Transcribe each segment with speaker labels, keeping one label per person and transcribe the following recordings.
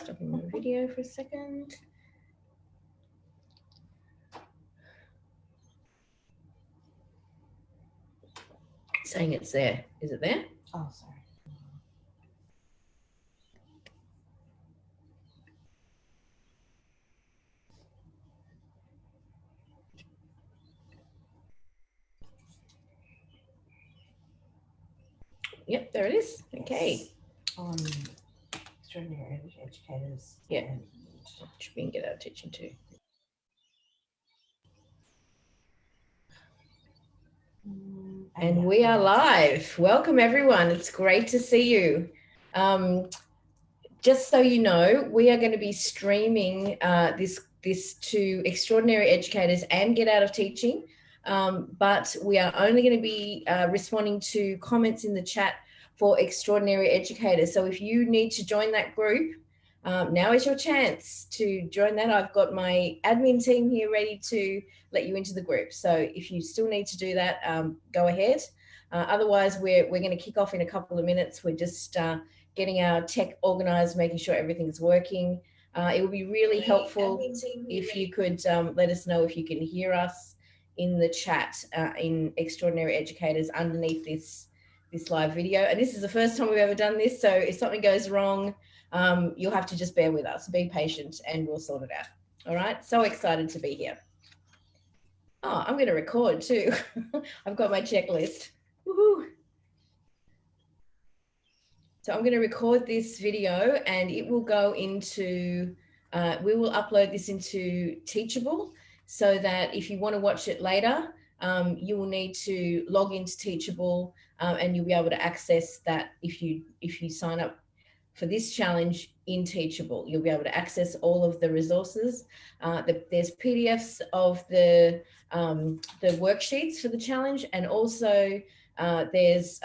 Speaker 1: Stopping my video for a second. Saying it's there. Is it there?
Speaker 2: Oh, sorry.
Speaker 1: Yep, there it is. Okay.
Speaker 2: Extraordinary educators.
Speaker 1: Yeah. Should be in Get Out of Teaching too. And we are live. Welcome everyone. It's great to see you. Just so you know, we are going to be streaming this to extraordinary educators and Get Out of Teaching, but we are only going to be responding to comments in the chat for extraordinary educators. So if you need to join that group, now is your chance to join that. I've got my admin team here ready to let you into the group. So if you still need to do that, go ahead. Otherwise, we're going to kick off in a couple of minutes. We're just getting our tech organized, making sure everything's working. It would be really helpful if you could let us know if you can hear us in the chat in Extraordinary Educators underneath this live video. And this is the first time we've ever done this, so if something goes wrong, you'll have to just bear with us, be patient, and we'll sort it out. All right, so excited to be here. Oh, I'm going to record too. I've got my checklist. Woohoo! So I'm going to record this video and it will go into, we will upload this into Teachable so that if you want to watch it later, you will need to log into Teachable and you'll be able to access that if you sign up for this challenge in Teachable. You'll be able to access all of the resources. There's PDFs of the worksheets for the challenge, and also there's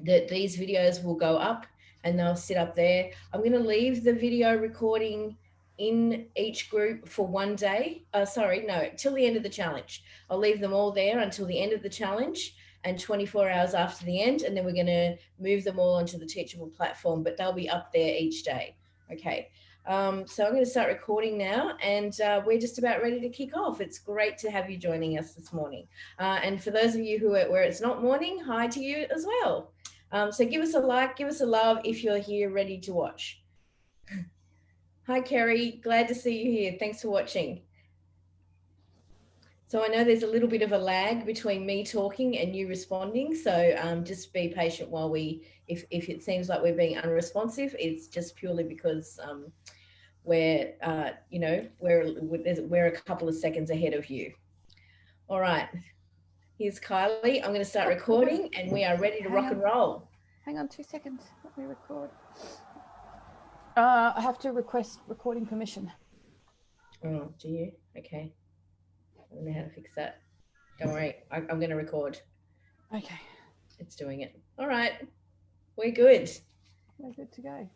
Speaker 1: these videos will go up and they'll sit up there. I'm going to leave the video recording in each group for one day. Till the end of the challenge. I'll leave them all there until the end of the challenge and 24 hours after the end. And then we're going to move them all onto the Teachable platform, but they'll be up there each day. Okay. So I'm going to start recording now, and we're just about ready to kick off. It's great to have you joining us this morning. And for those of you where it's not morning, hi to you as well. So give us a like, give us a love if you're here ready to watch. Hi, Kerry. Glad to see you here. Thanks for watching. So I know there's a little bit of a lag between me talking and you responding. So just be patient while if it seems like we're being unresponsive, it's just purely because we're a couple of seconds ahead of you. All right. Here's Kylie. I'm going to start recording and we are ready to rock and roll.
Speaker 3: Hang on 2 seconds. Let me record. I have to request recording permission.
Speaker 1: Oh, do you? Okay. I don't know how to fix that. Don't worry. I'm going to record.
Speaker 3: Okay.
Speaker 1: It's doing it. All right. We're good.
Speaker 3: We're good to go.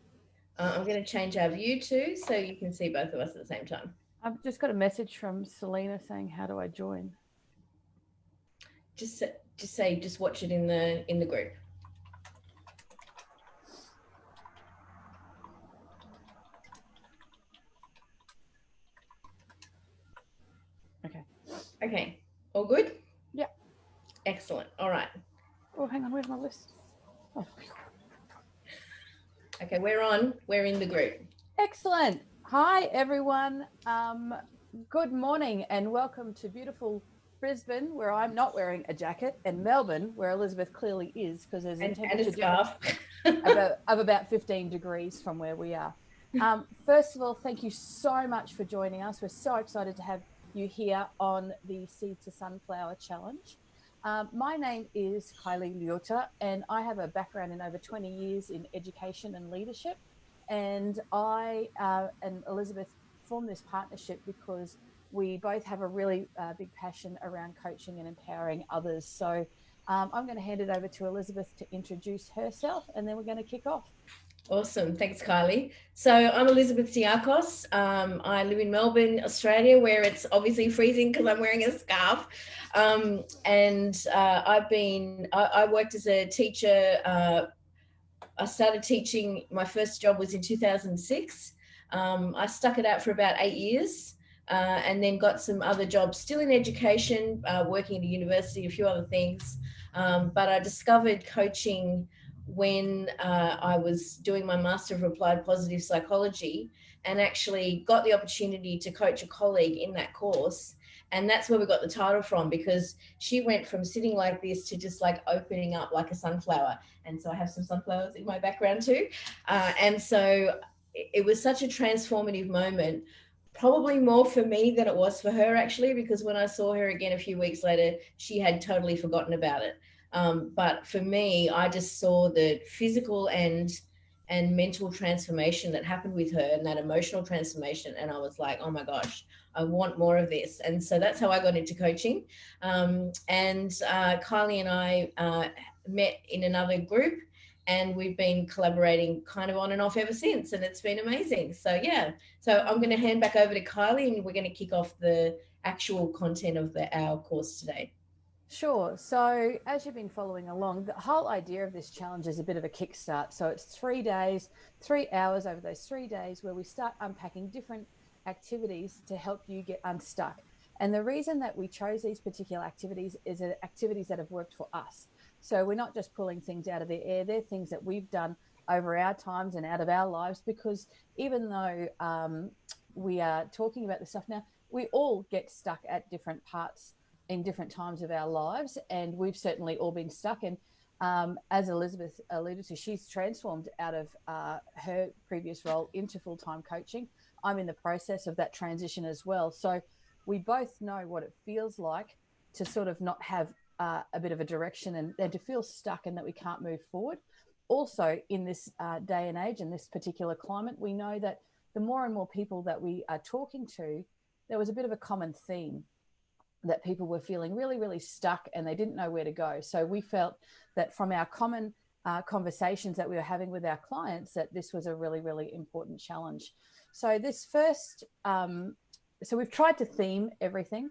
Speaker 1: I'm going to change our view too so you can see both of us at the same time.
Speaker 3: I've just got a message from Selena saying, how do I join?
Speaker 1: Just watch it in the group. Okay. All good?
Speaker 3: Yeah.
Speaker 1: Excellent. All right.
Speaker 3: Oh, hang on. Where's my list? Oh.
Speaker 1: Okay, we're on. We're in the group.
Speaker 3: Excellent. Hi, everyone. Good morning and welcome to beautiful Brisbane, where I'm not wearing a jacket, and Melbourne, where Elizabeth clearly is, because there's a temperature difference of about 15 degrees from where we are. First of all, thank you so much for joining us. We're so excited to have you here on the Seed to Sunflower Challenge. My name is Kylee and I have a background in over 20 years in education and leadership. And I and Elizabeth formed this partnership because we both have a really big passion around coaching and empowering others. So I'm going to hand it over to Elizabeth to introduce herself, and then we're going to kick off.
Speaker 1: Awesome. Thanks, Kylie. So I'm Elizabeth Diakos. I live in Melbourne, Australia, where it's obviously freezing because I'm wearing a scarf. I worked as a teacher I started teaching. My first job was in 2006. I stuck it out for about 8 years. And then got some other jobs still in education, working at a university, a few other things. But I discovered coaching when I was doing my Master of Applied Positive Psychology, and actually got the opportunity to coach a colleague in that course. And that's where we got the title from, because she went from sitting like this to just like opening up like a sunflower. And so I have some sunflowers in my background too. And so it was such a transformative moment, probably more for me than it was for her, actually, because when I saw her again a few weeks later, she had totally forgotten about it. But for me, I just saw the physical and mental transformation that happened with her, and that emotional transformation. And I was like, oh my gosh, I want more of this. And so that's how I got into coaching. And Kylee and I met in another group, and we've been collaborating kind of on and off ever since, and it's been amazing. So yeah, so I'm going to hand back over to Kylee, and we're going to kick off the actual content of our course today.
Speaker 3: Sure. So as you've been following along, the whole idea of this challenge is a bit of a kickstart. So it's 3 days, 3 hours over those 3 days, where we start unpacking different activities to help you get unstuck. And the reason that we chose these particular activities is activities that have worked for us. So we're not just pulling things out of the air. They're things that we've done over our times and out of our lives, because even though we are talking about this stuff now, we all get stuck at different parts in different times of our lives, and we've certainly all been stuck. And as Elizabeth alluded to, she's transformed out of her previous role into full-time coaching. I'm in the process of that transition as well. So we both know what it feels like to sort of not have a bit of a direction and to feel stuck and that we can't move forward. Also, in this day and age and this particular climate, we know that the more and more people that we are talking to, there was a bit of a common theme that people were feeling really, really stuck and they didn't know where to go. So we felt that from our common conversations that we were having with our clients, that this was a really, really important challenge. So this first, so we've tried to theme everything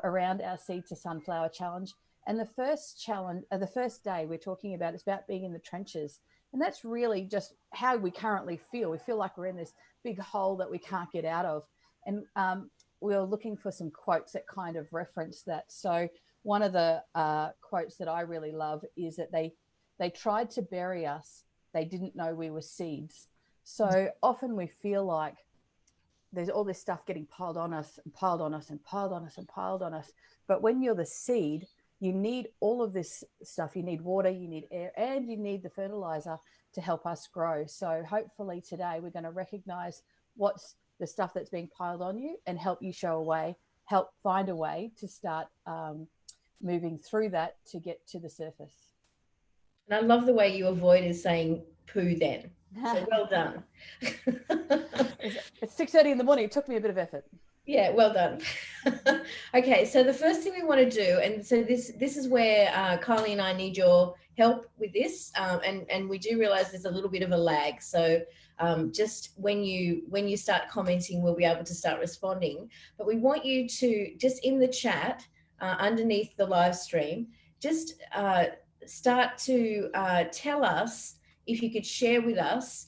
Speaker 3: around our Seed to Sunflower challenge. And the first challenge, the first day we're talking about is about being in the trenches. And that's really just how we currently feel. We feel like we're in this big hole that we can't get out of. And we were looking for some quotes that kind of reference that. So one of the quotes that I really love is that they tried to bury us. They didn't know we were seeds. So often we feel like there's all this stuff getting piled on us and piled on us and piled on us and piled on us. But when you're the seed, you need all of this stuff. You need water, you need air, and you need the fertilizer to help us grow. So hopefully today we're going to recognize what's the stuff that's being piled on you and help you show a way, help find a way to start moving through that to get to the surface.
Speaker 1: And I love the way you avoided saying poo then. So well done.
Speaker 3: It's 6:30 in the morning. It took me a bit of effort.
Speaker 1: Yeah, well done. Okay, so the first thing we want to do, and so this is where Kylee and I need your help with this, and we do realize there's a little bit of a lag. So just when you start commenting, we'll be able to start responding. But we want you to just in the chat underneath the live stream, just start to tell us, if you could share with us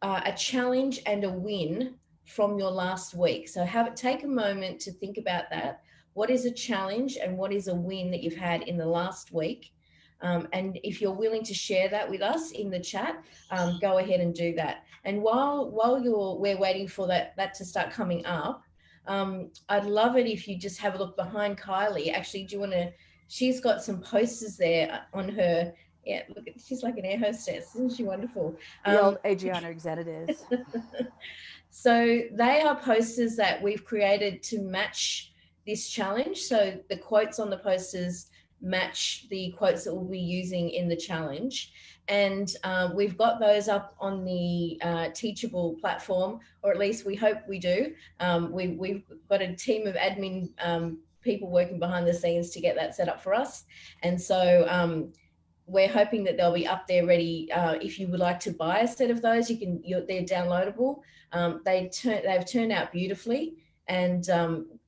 Speaker 1: a challenge and a win from your last week. So take a moment to think about that. What is a challenge and what is a win that you've had in the last week? And if you're willing to share that with us in the chat, go ahead and do that. And while we're waiting for that to start coming up, I'd love it if you just have a look behind Kylee. Actually, do you want to? She's got some posters there on her. Yeah, look, she's like an air hostess, isn't she wonderful?
Speaker 3: The old Adriana executives.
Speaker 1: So they are posters that we've created to match this challenge. So the quotes on the posters match the quotes that we'll be using in the challenge. And we've got those up on the Teachable platform, or at least we hope we do. We've got a team of admin people working behind the scenes to get that set up for us. And so we're hoping that they'll be up there ready. If you would like to buy a set of those, they're downloadable. They've turned out beautifully. And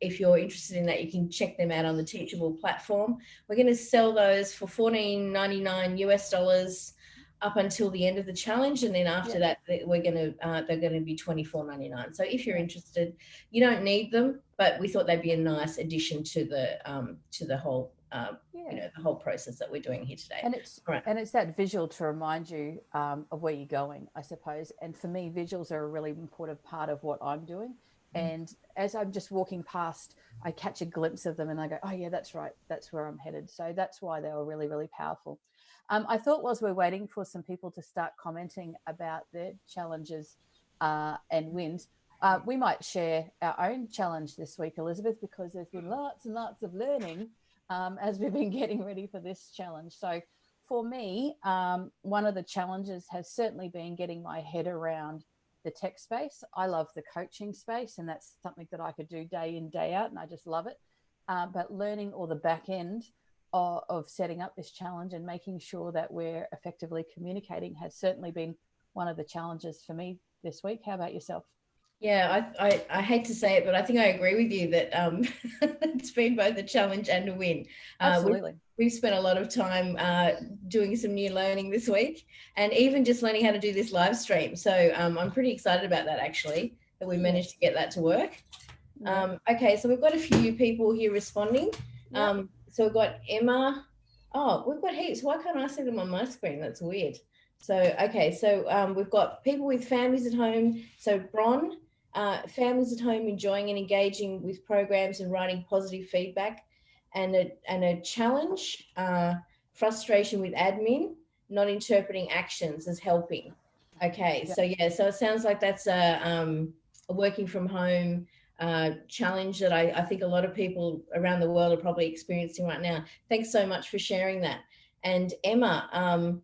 Speaker 1: if you're interested in that, you can check them out on the Teachable platform. We're going to sell those for $14.99 US. up until the end of the challenge, and then after that we're going to they're going to be $24.99. So if you're interested, you don't need them, but we thought they'd be a nice addition to the whole you know, the whole process that we're doing here today.
Speaker 3: And it's that visual to remind you of where you're going, I suppose. And for me, visuals are a really important part of what I'm doing. And as I'm just walking past, I catch a glimpse of them and I go, oh yeah, that's right, that's where I'm headed. So that's why they were really, really powerful. I thought, whilst we're waiting for some people to start commenting about their challenges and wins, we might share our own challenge this week, Elizabeth, because there's been lots and lots of learning as we've been getting ready for this challenge. So for me, one of the challenges has certainly been getting my head around the tech space. I love the coaching space, and that's something that I could do day in, day out, and I just love it. But learning all the back end of setting up this challenge and making sure that we're effectively communicating has certainly been one of the challenges for me this week. How about yourself?
Speaker 1: Yeah, I hate to say it, but I think I agree with you that it's been both a challenge and a win.
Speaker 3: Absolutely.
Speaker 1: We've spent a lot of time doing some new learning this week, and even just learning how to do this live stream. So I'm pretty excited about that, actually, that we managed to get that to work. Okay, so we've got a few people here responding. So we've got Emma. Oh, we've got heaps. Why can't I see them on my screen? That's weird. So, okay, so we've got people with families at home. So Bron, families at home enjoying and engaging with programs and writing positive feedback, and a challenge, frustration with admin, not interpreting actions as helping. Okay, so yeah, so it sounds like that's a working from home challenge that I think a lot of people around the world are probably experiencing right now. Thanks so much for sharing that. And Emma,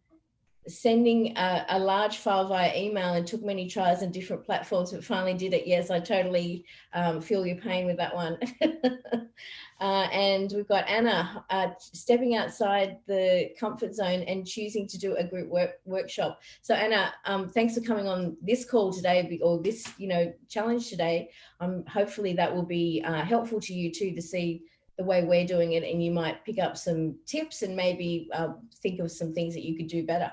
Speaker 1: sending a large file via email and took many tries on different platforms, but finally did it. Yes, I totally feel your pain with that one. And we've got Anna stepping outside the comfort zone and choosing to do a group workshop. So Anna, thanks for coming on this call today, or this challenge today. Hopefully that will be helpful to you too, to see the way we're doing it, and you might pick up some tips and maybe think of some things that you could do better.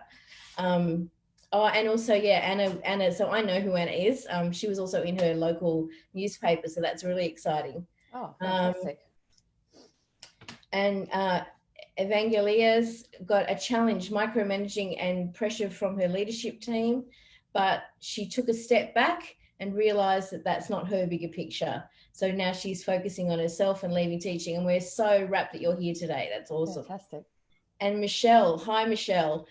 Speaker 1: And also, Anna, so I know who Anna is. She was also in her local newspaper, so that's really exciting.
Speaker 3: Oh, fantastic.
Speaker 1: And Evangelia's got a challenge, micromanaging and pressure from her leadership team, but she took a step back and realized that that's not her bigger picture. So now she's focusing on herself and leaving teaching. And we're so rapt that you're here today. That's awesome.
Speaker 3: Fantastic.
Speaker 1: And Michele, hi Michele,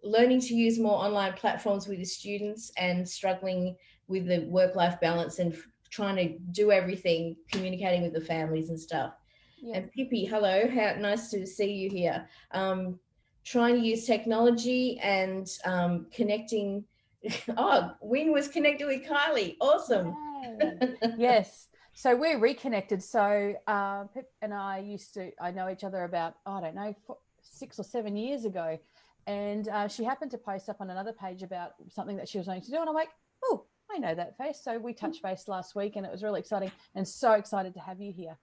Speaker 1: learning to use more online platforms with the students and struggling with the work-life balance and trying to do everything, communicating with the families and stuff. Yeah. And Pipi, hello, how nice to see you here. Trying to use technology and connecting. Oh, Win was connected with Kylee. Awesome.
Speaker 3: Yes. So we're reconnected. So Pip and I know each other about, I don't know, 6 or 7 years ago. And she happened to post up on another page about something that she was going to do. And I'm like, oh, I know that face. So we touched base last week and it was really exciting, and so excited to have you here.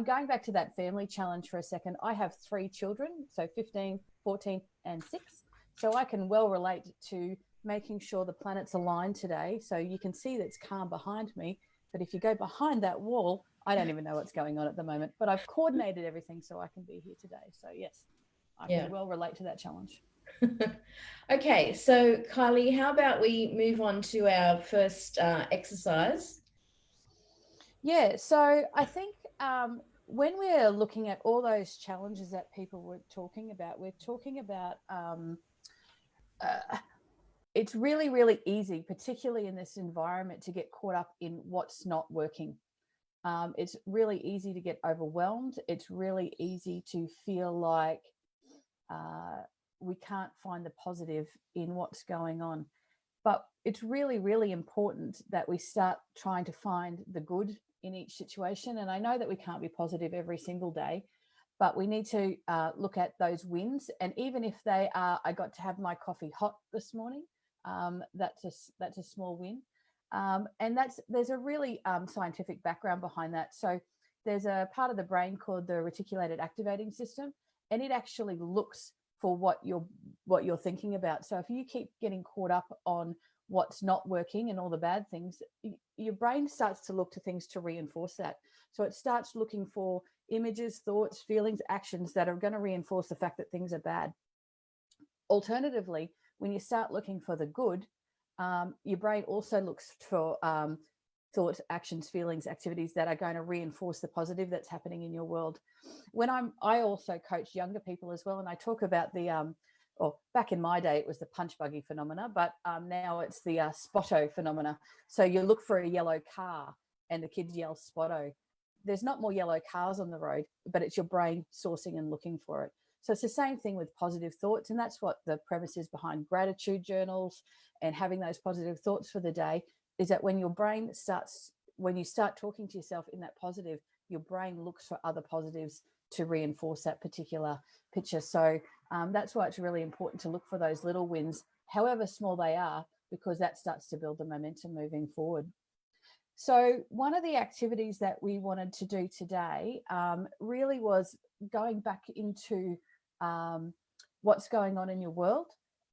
Speaker 3: Going back to that family challenge for a second, I have 3 children, so 15, 14, and 6. So I can well relate to making sure the planets align today. So you can see that it's calm behind me. But if you go behind that wall, I don't even know what's going on at the moment. But I've coordinated everything so I can be here today. So yes, I can well relate to that challenge.
Speaker 1: Okay, so Kylee, how about we move on to our first exercise?
Speaker 3: Yeah, so I think when we're looking at all those challenges that people were talking about, we're talking about it's really, really easy, particularly in this environment, to get caught up in what's not working. It's really easy to get overwhelmed. It's really easy to feel like we can't find the positive in what's going on. But it's really, really important that we start trying to find the good in each situation. And I know that we can't be positive every single day, but we need to look at those wins. And even if they are, I got to have my coffee hot this morning, that's a small win. And there's a really scientific background behind that. So there's a part of the brain called the reticulated activating system, and it actually looks for what you're thinking about. So if you keep getting caught up on what's not working and all the bad things, your brain starts to look to things to reinforce that. So it starts looking for images, thoughts, feelings, actions that are going to reinforce the fact that things are bad. Alternatively, when you start looking for the good, your brain also looks for thoughts, actions, feelings, activities that are going to reinforce the positive that's happening in your world. I also coach younger people as well, and I talk about the back in my day it was the punch buggy phenomena, but now it's the spotto phenomena. So you look for a yellow car and the kids yell spotto. There's not more yellow cars on the road, but it's your brain sourcing and looking for it. So it's the same thing with positive thoughts, and that's what the premise is behind gratitude journals and having those positive thoughts for the day, is that when you start talking to yourself in that positive, your brain looks for other positives to reinforce that particular picture. So that's why it's really important to look for those little wins, however small they are, because that starts to build the momentum moving forward. So one of the activities that we wanted to do today really was going back into what's going on in your world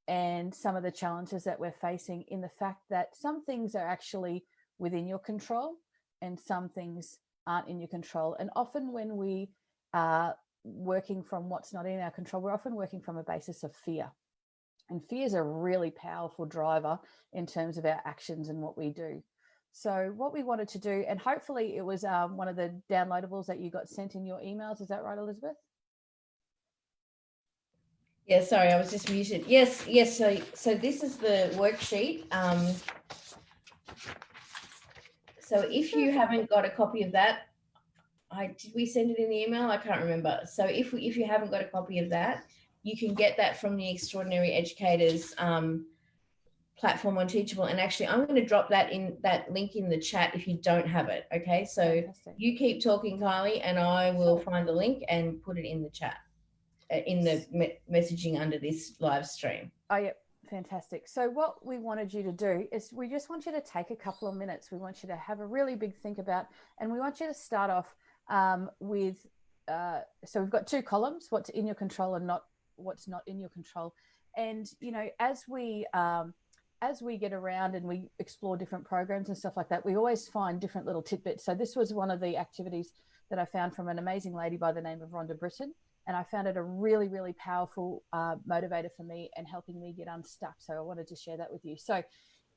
Speaker 3: and some of the challenges that we're facing, in the fact that some things are actually within your control and some things aren't in your control. And often when we are working from what's not in our control, we're often working from a basis of fear. And fear is a really powerful driver in terms of our actions and what we do. So what we wanted to do, and hopefully it was one of the downloadables that you got sent in your emails. Is that right, Elizabeth?
Speaker 1: Yeah, sorry, I was just muted. Yes. So this is the worksheet. So if you haven't got a copy of that, did we send it in the email? I can't remember. So if you haven't got a copy of that, you can get that from the Extraordinary Educators platform on Teachable. And actually, I'm going to drop that link in the chat if you don't have it. Okay, so fantastic. You keep talking, Kylie, and I will find the link and put it in the chat, in the messaging under this live stream.
Speaker 3: Oh, yeah. Fantastic. So what we wanted you to do is we just want you to take a couple of minutes. We want you to have a really big think about, and we want you to start off with, so we've got two columns, what's in your control and what's not in your control. And, as we get around and we explore different programs and stuff like that, we always find different little tidbits. So this was one of the activities that I found from an amazing lady by the name of Rhonda Britton. And I found it a really, really powerful motivator for me and helping me get unstuck. So I wanted to share that with you. So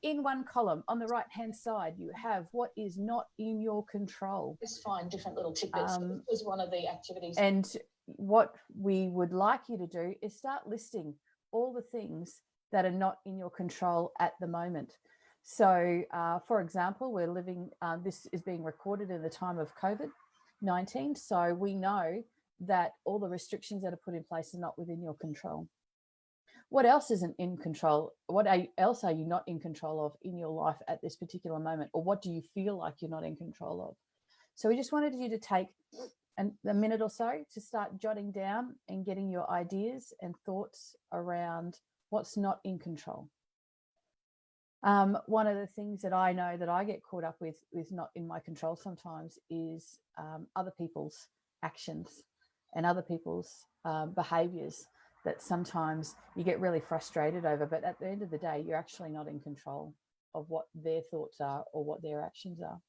Speaker 3: in one column on the right-hand side, you have what is not in your control. Just find different little tidbits. This was one of the activities. And what we would like you to do is start listing all the things that are not in your control at the moment. So, for example, we're living, this is being recorded in the time of COVID-19. So we know that all the restrictions that are put in place are not within your control. What else isn't in control? What else are you not in control of in your life at this particular moment? Or what do you feel like you're not in control of? So we just wanted you to take a minute or so to start jotting down and getting your ideas and thoughts around what's not in control. One of the things that I know that I get caught up with not in my control sometimes is other people's actions and other people's behaviors that sometimes you get really frustrated over. But at the end of the day, you're actually not in control of what their thoughts are or what their actions are.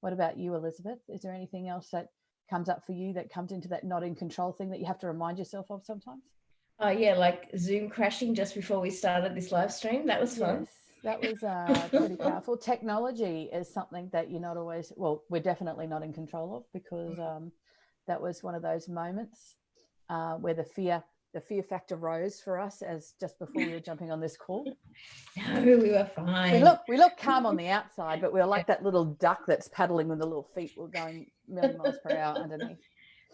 Speaker 3: What about you, Elizabeth? Is there anything else that comes up for you that comes into that not in control thing that you have to remind yourself of sometimes?
Speaker 1: Yeah, like Zoom crashing just before we started this live stream. That was fun.
Speaker 3: Yes, that was pretty powerful. Technology is something that you're not always, well, we're definitely not in control of, because that was one of those moments where the fear factor rose for us as just before we were jumping on this call.
Speaker 1: No, we were fine.
Speaker 3: We look calm on the outside, but we were like that little duck that's paddling when the little feet were going a million miles per hour underneath.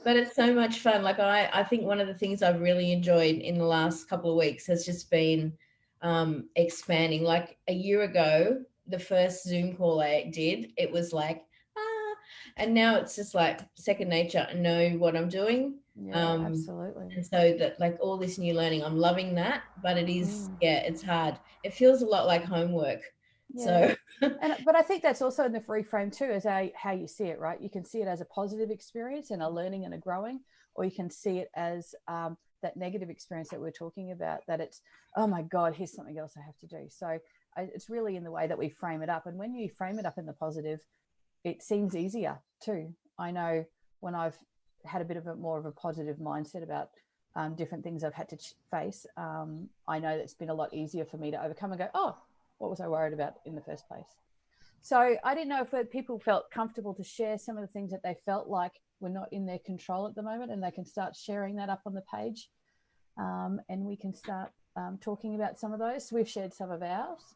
Speaker 1: But it's so much fun. Like I think one of the things I've really enjoyed in the last couple of weeks has just been expanding. Like a year ago, the first Zoom call I did, it was like, and now it's just like second nature. I know what I'm doing.
Speaker 3: Yeah, absolutely.
Speaker 1: And so that, like, all this new learning, I'm loving that, but it is, it's hard. It feels a lot like homework. Yeah. So,
Speaker 3: but I think that's also in the reframe too, is how you see it, right? You can see it as a positive experience and a learning and a growing, or you can see it as that that negative experience that we're talking about, that it's, oh my God, here's something else I have to do. So it's really in the way that we frame it up. And when you frame it up in the positive, it seems easier too. I know when I've had a bit of more of a positive mindset about different things I've had to face, I know that it's been a lot easier for me to overcome and go, oh, what was I worried about in the first place? So I didn't know if people felt comfortable to share some of the things that they felt like were not in their control at the moment, and they can start sharing that up on the page, and we can start talking about some of those. So we've shared some of ours.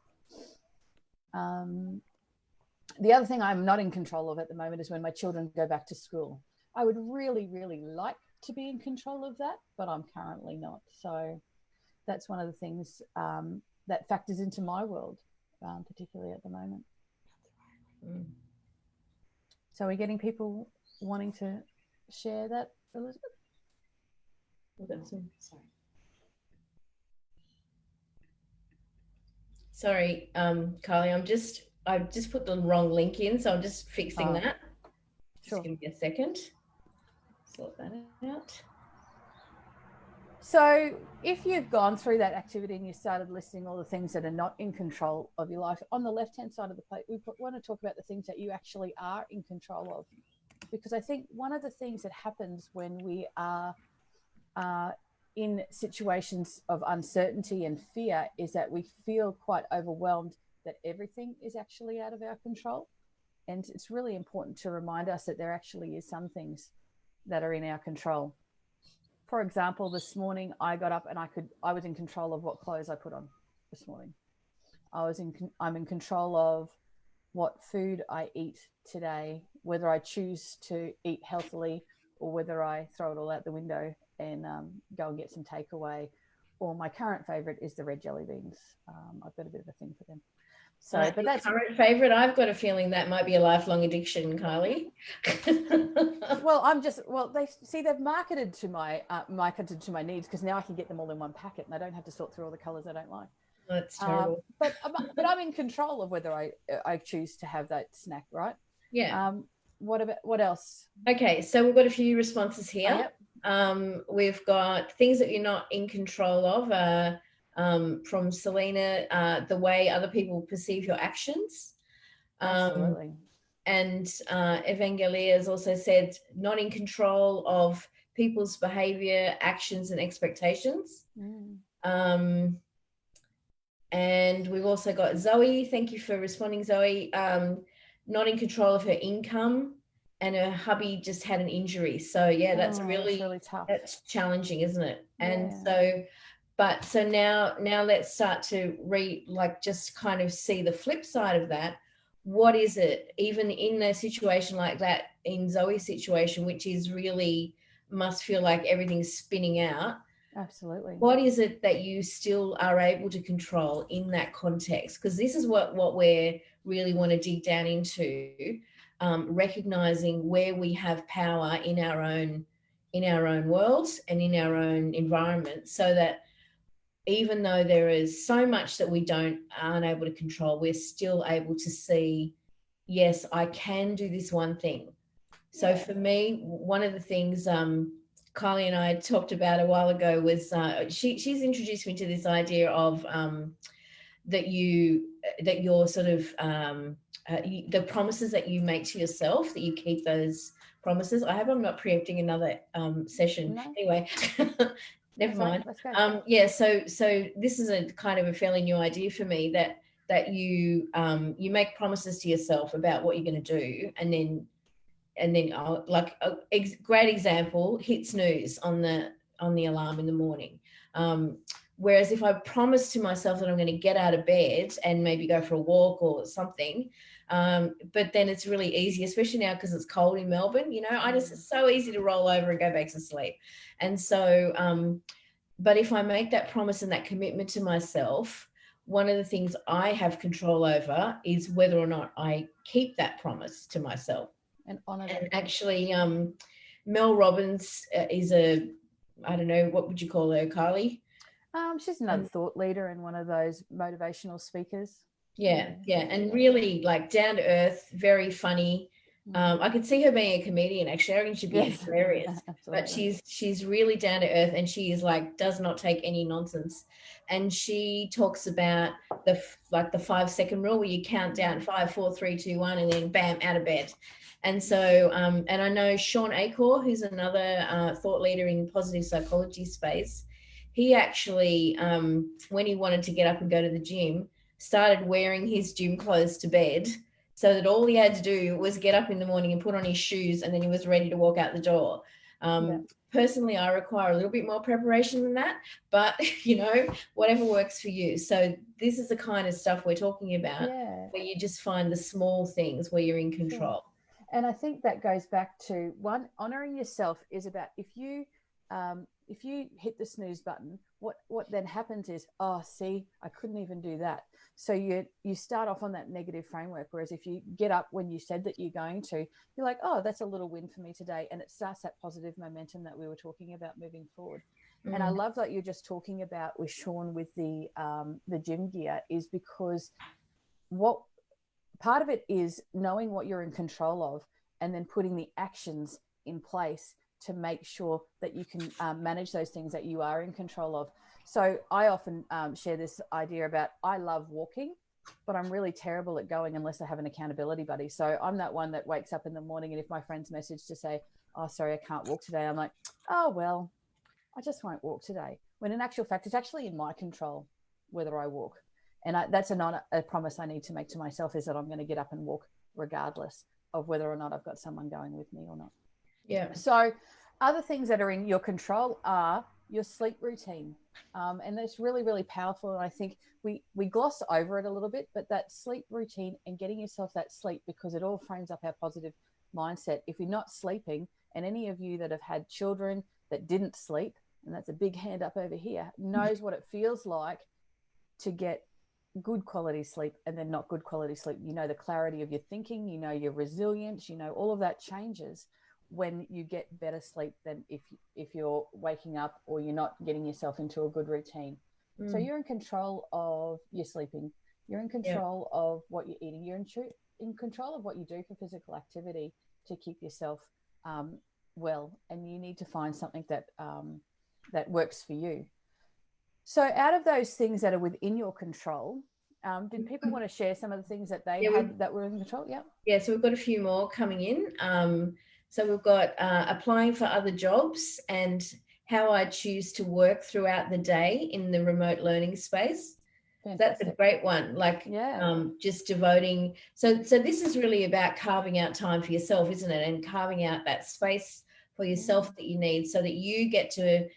Speaker 3: The other thing I'm not in control of at the moment is when my children go back to school. I would really, really like to be in control of that, but I'm currently not. So that's one of the things that factors into my world, particularly at the moment. So we're getting people wanting to share that, Elizabeth?
Speaker 1: Sorry, Kylie, I've just put the wrong link in, so I'm just fixing that.
Speaker 3: Sure.
Speaker 1: Just give me a second. Sort that out.
Speaker 3: So if you've gone through that activity and you started listing all the things that are not in control of your life, on the left-hand side of the plate, we want to talk about the things that you actually are in control of. Because I think one of the things that happens when we are in situations of uncertainty and fear is that we feel quite overwhelmed that everything is actually out of our control. And it's really important to remind us that there actually is some things that are in our control. For example, this morning I got up and I was in control of what clothes I put on this morning. I'm in control of what food I eat today, whether I choose to eat healthily or whether I throw it all out the window and go and get some takeaway. Or my current favorite is the red jelly beans. I've got a bit of a thing for them. So, but that's
Speaker 1: current favorite. I've got a feeling that might be a lifelong addiction, Kylie.
Speaker 3: Well, they've marketed to my needs, because now I can get them all in one packet and I don't have to sort through all the colors I don't like.
Speaker 1: That's terrible.
Speaker 3: But I'm in control of whether I choose to have that snack, right?
Speaker 1: Yeah.
Speaker 3: What else?
Speaker 1: Okay, so we've got a few responses here.
Speaker 3: Yep.
Speaker 1: We've got things that you're not in control of. From Selena, the way other people perceive your actions.
Speaker 3: Absolutely.
Speaker 1: And Evangelia has also said not in control of people's behavior, actions, and expectations. And we've also got Zoe. Thank you for responding, Zoe. Not in control of her income, and her hubby just had an injury. So yeah, that's really
Speaker 3: tough.
Speaker 1: That's challenging, isn't it?
Speaker 3: Yeah.
Speaker 1: And so now let's start to just kind of see the flip side of that. What is it, even in a situation like that, in Zoe's situation, which is really must feel like everything's spinning out?
Speaker 3: Absolutely.
Speaker 1: What is it that you still are able to control in that context? Because this is what we really want to dig down into, recognizing where we have power in our own worlds and in our own environment, so that even though there is so much that we aren't able to control, we're still able to see, yes, I can do this one thing. So for me, one of the things Kylie and I talked about a while ago was she's introduced me to this idea of that you're sort of the promises that you make to yourself, that you keep those promises. I hope I'm not preempting another session. No. Anyway, never mind.
Speaker 3: Let's go.
Speaker 1: So this is a kind of a fairly new idea for me, that you make promises to yourself about what you're going to do, and then like a great example, hit snooze on the alarm in the morning. Whereas if I promise to myself that I'm going to get out of bed and maybe go for a walk or something, but then it's really easy, especially now because it's cold in Melbourne, it's so easy to roll over and go back to sleep. And so, but if I make that promise and that commitment to myself, one of the things I have control over is whether or not I keep that promise to myself.
Speaker 3: And honor
Speaker 1: and actually, Mel Robbins is I don't know, what would you call her, Kylie?
Speaker 3: She's another thought leader and one of those motivational speakers.
Speaker 1: Yeah. And really like down to earth, very funny, I could see her being a comedian. Actually, I reckon she'd be hilarious. But she's really down to earth, and she is like does not take any nonsense. And she talks about the 5-second rule, where you count down 5, 4, 3, 2, 1, and then bam, out of bed. And so, and I know Sean Acor, who's another thought leader in positive psychology space. He actually, when he wanted to get up and go to the gym, started wearing his gym clothes to bed, so that all he had to do was get up in the morning and put on his shoes, and then he was ready to walk out the door. Personally, I require a little bit more preparation than that, but whatever works for you. So this is the kind of stuff we're talking about, where you just find the small things where you're in control.
Speaker 3: And I think that goes back to one, honoring yourself is about if you hit the snooze button, what then happens is, oh, see, I couldn't even do that. So you start off on that negative framework. Whereas if you get up when you said that you're going to, you're like, oh, that's a little win for me today. And it starts that positive momentum that we were talking about moving forward. And I love that you're just talking about with Sean with the gym gear, is because what part of it is knowing what you're in control of and then putting the actions in place to make sure that you can manage those things that you are in control of. So I often share this idea about, I love walking, but I'm really terrible at going unless I have an accountability buddy. So I'm that one that wakes up in the morning, and if my friends message to say, oh, sorry, I can't walk today, I'm like, oh, well, I just won't walk today. When in actual fact, it's actually in my control whether I walk. And that's a promise I need to make to myself, is that I'm going to get up and walk regardless of whether or not I've got someone going with me or not.
Speaker 1: Yeah.
Speaker 3: So other things that are in your control are your sleep routine. And that's really, really powerful. And I think we gloss over it a little bit, but that sleep routine and getting yourself that sleep, because it all frames up our positive mindset. If you're not sleeping, and any of you that have had children that didn't sleep, and that's a big hand up over here, knows what it feels like to get good quality sleep and then not good quality sleep. The clarity of your thinking, your resilience, all of that changes when you get better sleep than if you're waking up or you're not getting yourself into a good routine. So you're in control of your sleeping, you're in control of what you're eating, you're in control of what you do for physical activity to keep yourself well, and you need to find something that works for you. So out of those things that are within your control, did people want to share some of the things that they had that were in control?
Speaker 1: Yeah, so we've got a few more coming in. So we've got applying for other jobs and how I choose to work throughout the day in the remote learning space. Fantastic. That's a great one. Just devoting. So this is really about carving out time for yourself, isn't it? And carving out that space for yourself that you need, so that you get to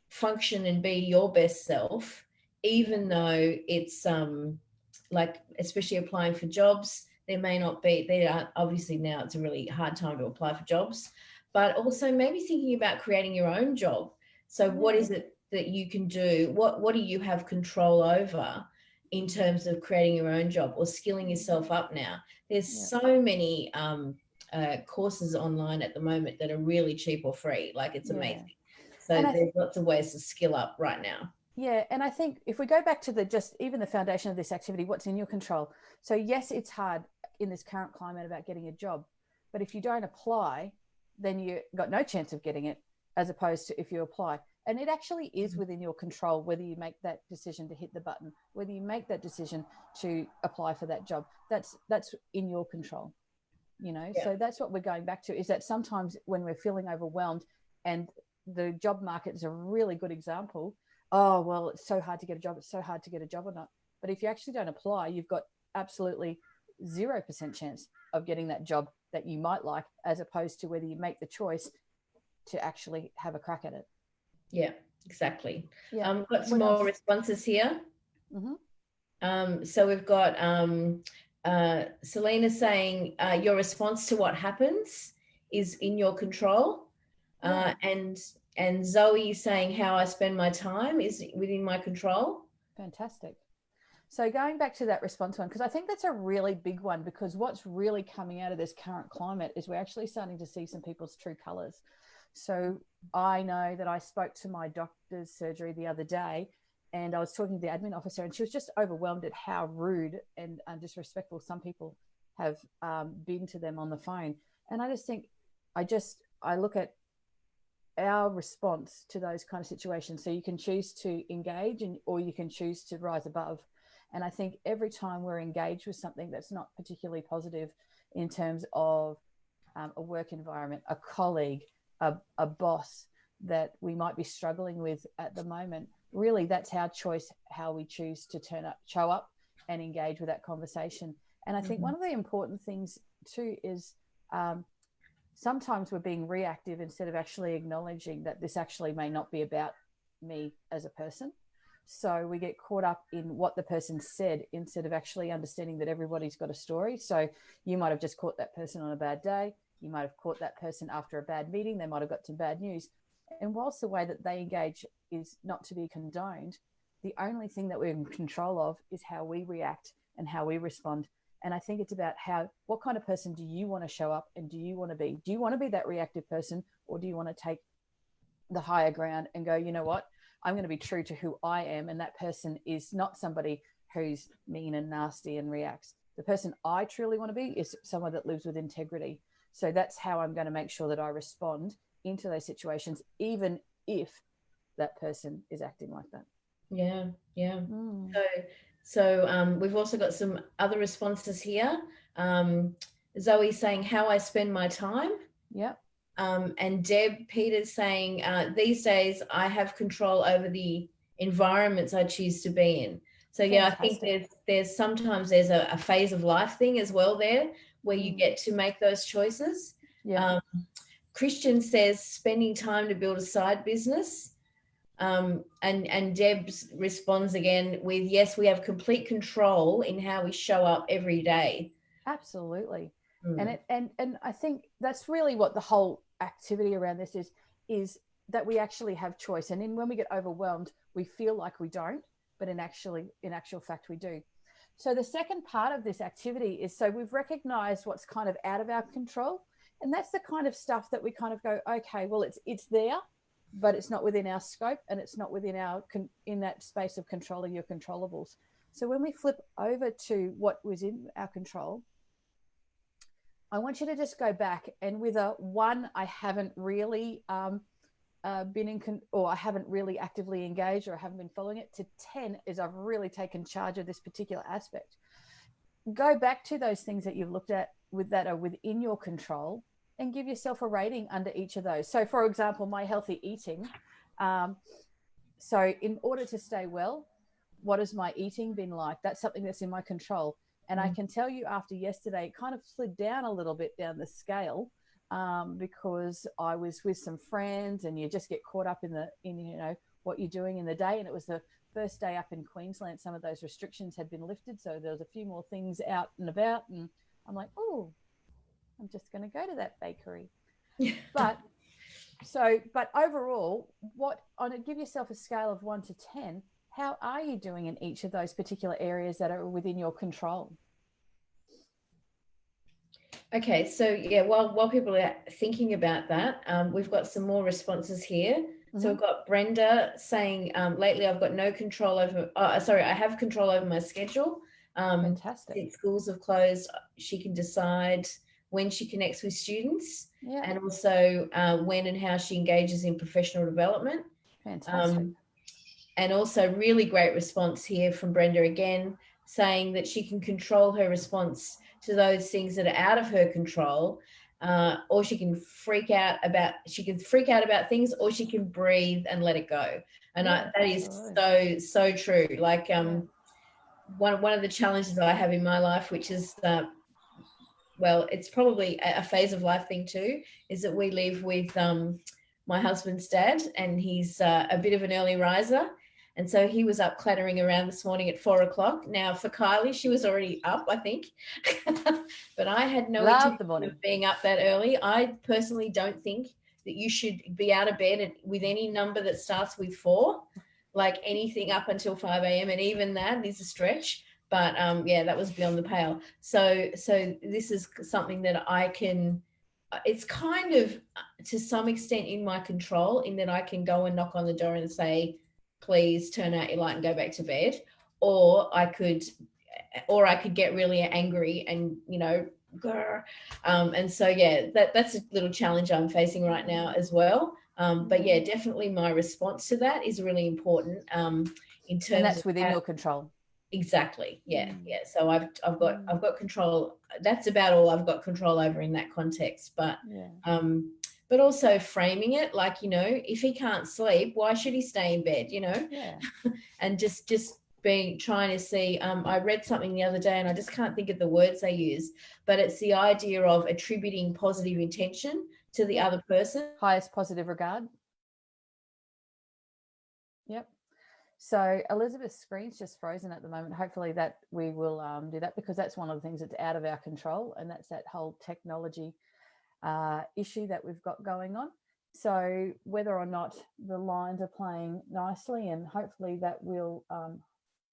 Speaker 1: function and be your best self, even though it's especially applying for jobs. Obviously now it's a really hard time to apply for jobs, but also maybe thinking about creating your own job. So what is it that you can do? What do you have control over in terms of creating your own job or skilling yourself up now? There's so many courses online at the moment that are really cheap or free. It's amazing. So there's lots of ways to skill up right now.
Speaker 3: Yeah, and I think if we go back to even the foundation of this activity, what's in your control? So yes, it's hard in this current climate about getting a job, but if you don't apply, then you got no chance of getting it, as opposed to if you apply. And it actually is within your control whether you make that decision to hit the button, whether you make that decision to apply for that job. That's in your control, So that's what we're going back to, is that sometimes when we're feeling overwhelmed, and the job market is a really good example. Oh, well, it's so hard to get a job. It's so hard to get a job or not. But if you actually don't apply, you've got absolutely 0% chance of getting that job that you might like, as opposed to whether you make the choice to actually have a crack at it.
Speaker 1: Yeah, exactly. We've got some more responses here. So we've got Selena saying your response to what happens is in your control. And Zoe saying how I spend my time is within my control.
Speaker 3: Fantastic. So going back to that response one, because I think that's a really big one, because what's really coming out of this current climate is we're actually starting to see some people's true colors. So I know that I spoke to my doctor's surgery the other day, and I was talking to the admin officer, and she was just overwhelmed at how rude and disrespectful some people have been to them on the phone. And I just think, I look at our response to those kind of situations. So you can choose to engage or you can choose to rise above. And I think every time we're engaged with something that's not particularly positive in terms of a work environment, a colleague, a boss that we might be struggling with at the moment, really that's our choice, how we choose to show up and engage with that conversation. And I think one of the important things too is sometimes we're being reactive instead of actually acknowledging that this actually may not be about me as a person. So we get caught up in what the person said instead of actually understanding that everybody's got a story. So you might have just caught that person on a bad day. You might have caught that person after a bad meeting. They might have got some bad news. And whilst the way that they engage is not to be condoned, the only thing that we're in control of is how we react and how we respond. And I think it's about what kind of person do you want to show up and do you want to be? Do you want to be that reactive person, or do you want to take the higher ground and go, you know what, I'm going to be true to who I am, and that person is not somebody who's mean and nasty and reacts. The person I truly want to be is someone that lives with integrity. So that's how I'm going to make sure that I respond into those situations, even if that person is acting like that.
Speaker 1: Yeah. So we've also got some other responses here. Zoe saying how I spend my time.
Speaker 3: Yep.
Speaker 1: And Deb Peters saying, these days I have control over the environments I choose to be in. So yeah, fantastic. I think there's sometimes there's a phase of life thing as well there where you get to make those choices. Yeah. Christian says spending time to build a side business. And Deb responds again with, yes, we have complete control in how we show up every day.
Speaker 3: Absolutely. And I think that's really what the whole activity around this is that we actually have choice. And then when we get overwhelmed, we feel like we don't, but in actual fact, we do. So the second part of this activity is, so we've recognized what's kind of out of our control. And that's the kind of stuff that we kind of go, okay, well, it's there, but it's not within our scope, and it's not within in that space of controlling your controllables. So when we flip over to what was in our control, I want you to just go back, and with a 1, I haven't really been in, or I haven't really actively engaged, or I haven't been following it, to 10 is I've really taken charge of this particular aspect. Go back to those things that you've looked at that are within your control, and give yourself a rating under each of those. So for example, my healthy eating. So in order to stay well, what has my eating been like? That's something that's in my control. And I can tell you after yesterday, it kind of slid down a little bit down the scale because I was with some friends, and you just get caught up in what you're doing in the day. And it was the first day up in Queensland. Some of those restrictions had been lifted. So there was a few more things out and about. And I'm like, oh, I'm just going to go to that bakery. But overall, give yourself a scale of 1 to 10. How are you doing in each of those particular areas that are within your control?
Speaker 1: Okay, so yeah, while people are thinking about that, we've got some more responses here. So we've got Brenda saying, lately I've got no control over, I have control over my schedule.
Speaker 3: Fantastic.
Speaker 1: Since schools have closed, she can decide when she connects with students, and also when and how she engages in professional development.
Speaker 3: Fantastic.
Speaker 1: And also really great response here from Brenda again, saying that she can control her response to those things that are out of her control, or she can freak out about things, or she can breathe and let it go. And that is so true. Like one of the challenges I have in my life, which is well, it's probably a phase of life thing too, is that we live with my husband's dad, and he's a bit of an early riser. And so he was up clattering around this morning at 4 o'clock. Now for Kylie, she was already up, I think. But I had no intention of being up that early. I personally don't think that you should be out of bed with any number that starts with 4, like anything up until 5 a.m. And even that is a stretch. But that was beyond the pale. So this is something that I can, it's kind of to some extent in my control, in that I can go and knock on the door and say, please turn out your light and go back to bed. Or I could get really angry and, grr. And so, yeah, that's a little challenge I'm facing right now as well. But yeah, definitely my response to that is really important in terms
Speaker 3: and that's
Speaker 1: of
Speaker 3: within your control.
Speaker 1: Exactly. Yeah. Yeah. So I've got control. That's about all I've got control over in that context. But also framing it like, if he can't sleep, why should he stay in bed,
Speaker 3: Yeah.
Speaker 1: and just being trying to see. I read something the other day and I just can't think of the words they use, but it's the idea of attributing positive intention to the other person.
Speaker 3: Highest positive regard. Yep. So Elizabeth's screen's just frozen at the moment. Hopefully that we will do that, because that's one of the things that's out of our control, and that's that whole technology issue that we've got going on. So whether or not the lines are playing nicely, and hopefully that will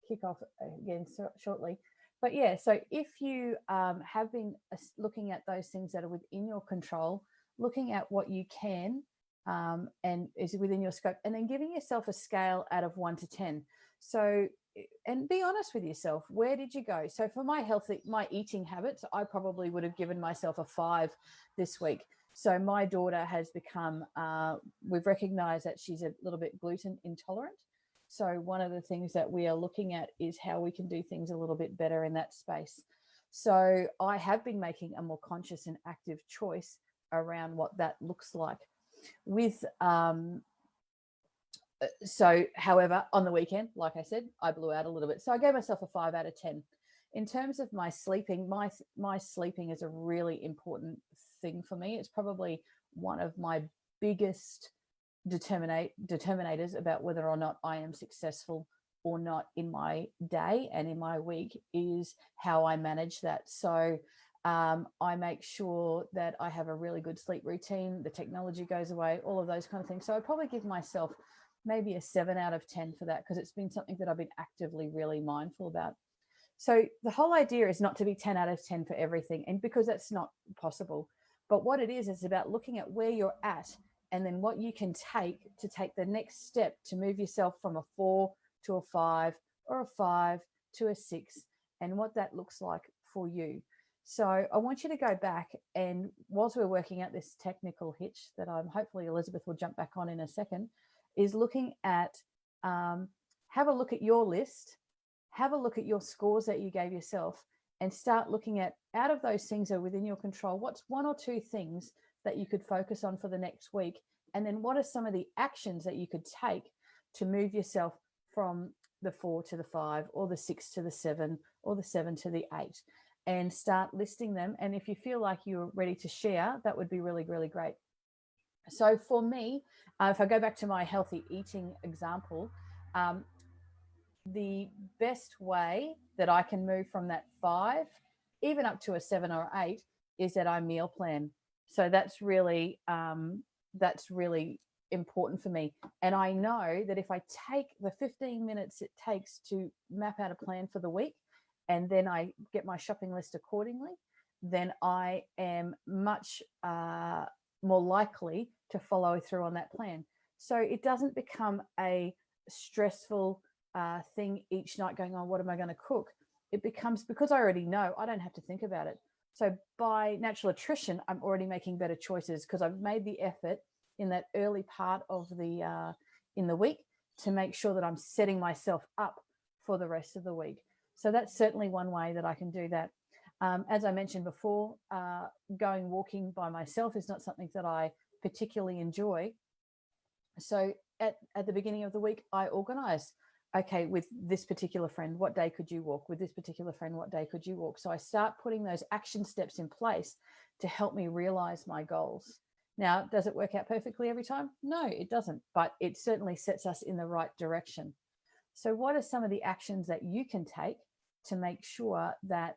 Speaker 3: kick off again shortly. But yeah, so if you have been looking at those things that are within your control, looking at what you can and is within your scope, and then giving yourself a scale out of 1 to 10. So, and be honest with yourself. Where did you go? So for my eating habits, I probably would have given myself a 5 this week. So my daughter has become, we've recognized that she's a little bit gluten intolerant. So one of the things that we are looking at is how we can do things a little bit better in that space. So I have been making a more conscious and active choice around what that looks like. So however, on the weekend, like I said, I blew out a little bit. So I gave myself a 5 out of 10. In terms of my sleeping, my sleeping is a really important thing for me. It's probably one of my biggest determinators about whether or not I am successful or not in my day and in my week, is how I manage that. So I make sure that I have a really good sleep routine, the technology goes away, all of those kind of things. So I'd probably give myself maybe a 7 out of 10 for that, because it's been something that I've been actively really mindful about. So the whole idea is not to be 10 out of 10 for everything, and because that's not possible. But what it is about looking at where you're at, and then what you can take to take the next step to move yourself from a 4 to a 5, or a 5 to a 6, and what that looks like for you. So I want you to go back, and whilst we're working out this technical hitch that hopefully Elizabeth will jump back on in a second, is looking at, have a look at your list, have a look at your scores that you gave yourself, and start looking at, out of those things that are within your control, what's 1 or 2 things that you could focus on for the next week? And then what are some of the actions that you could take to move yourself from the 4 to the 5, or the 6 to the 7, or the 7 to the 8, and start listing them. And if you feel like you're ready to share, that would be really, really great. So for me, if I go back to my healthy eating example, the best way that I can move from that 5, even up to a 7 or 8, is that I meal plan. So that's really important for me. And I know that if I take the 15 minutes it takes to map out a plan for the week, and then I get my shopping list accordingly, then I am much more likely to follow through on that plan. So it doesn't become a stressful thing each night going on, what am I going to cook? It becomes, because I already know, I don't have to think about it. So by natural attrition, I'm already making better choices, because I've made the effort in that early part of the in the week to make sure that I'm setting myself up for the rest of the week. So that's certainly one way that I can do that. As I mentioned before, going walking by myself is not something that I particularly enjoy. So at the beginning of the week, I organize, okay, with this particular friend, what day could you walk? With this particular friend, what day could you walk? So I start putting those action steps in place to help me realize my goals. Now, does it work out perfectly every time? No, it doesn't, but it certainly sets us in the right direction. So what are some of the actions that you can take to make sure that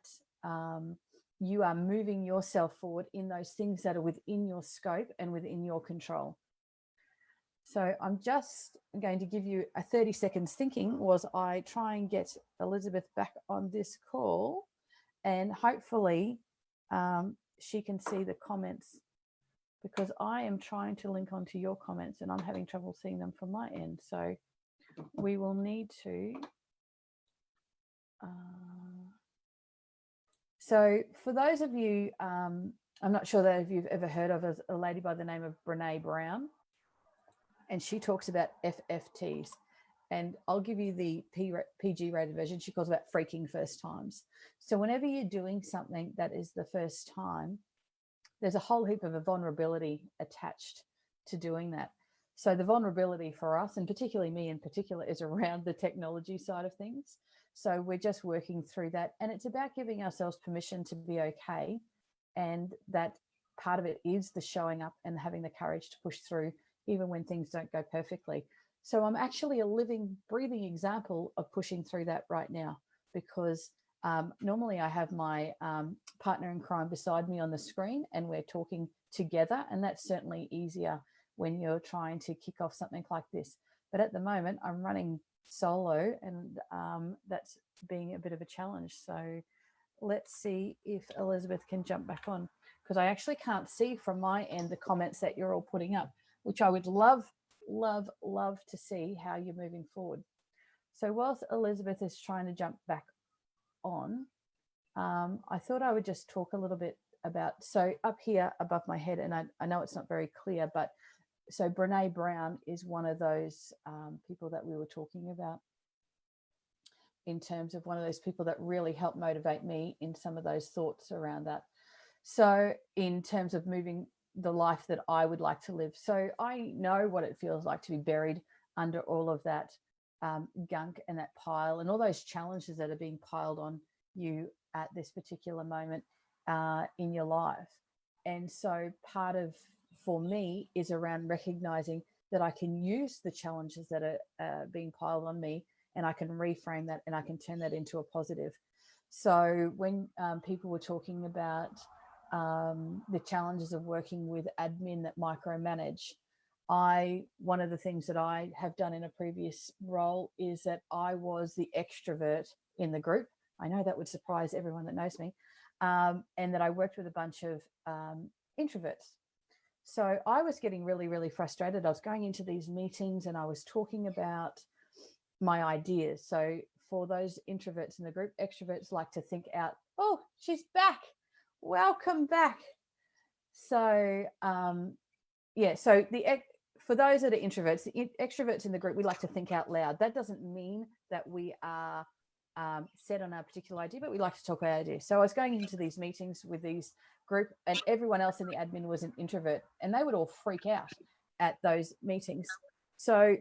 Speaker 3: you are moving yourself forward in those things that are within your scope and within your control? So I'm just going to give you a 30 seconds thinking was I try and get Elizabeth back on this call, and hopefully she can see the comments, because I am trying to link onto your comments and I'm having trouble seeing them from my end. So we will need to So for those of you, I'm not sure that if you've ever heard of a lady by the name of Brene Brown, and she talks about FFTs. And I'll give you the PG rated version. She calls it freaking first times. So whenever you're doing something that is the first time, there's a whole heap of a vulnerability attached to doing that. So the vulnerability for us, and particularly me in particular, is around the technology side of things. So we're just working through that. And it's about giving ourselves permission to be okay. And that part of it is the showing up and having the courage to push through, even when things don't go perfectly. So I'm actually a living, breathing example of pushing through that right now, because normally I have my partner in crime beside me on the screen and we're talking together, and that's certainly easier when you're trying to kick off something like this. But at the moment I'm running solo, and that's being a bit of a challenge. So let's see if Elizabeth can jump back on, because I actually can't see from my end the comments that you're all putting up, which I would love to see how you're moving forward. So whilst Elizabeth is trying to jump back on, I thought I would just talk a little bit about, so up here above my head, and I know it's not very clear, but so Brene Brown is one of those people that we were talking about, in terms of one of those people that really helped motivate me in some of those thoughts around that. So in terms of moving the life that I would like to live. So I know what it feels like to be buried under all of that gunk and that pile and all those challenges that are being piled on you at this particular moment in your life. And so part of, for me, is around recognizing that I can use the challenges that are being piled on me, and I can reframe that and I can turn that into a positive. So when people were talking about the challenges of working with admin that micromanage, one of the things that I have done in a previous role is that I was the extrovert in the group. I know that would surprise everyone that knows me, and that I worked with a bunch of introverts. So I was getting really, really frustrated. I was going into these meetings and I was talking about my ideas. So for those introverts in the group, extroverts like to think out, oh, she's back. Welcome back. So yeah, so for those that are introverts, the extroverts in the group, we like to think out loud. That doesn't mean that we are set on a particular idea, but we like to talk about ideas. So I was going into these meetings with these group, and everyone else in the admin was an introvert, and they would all freak out at those meetings. So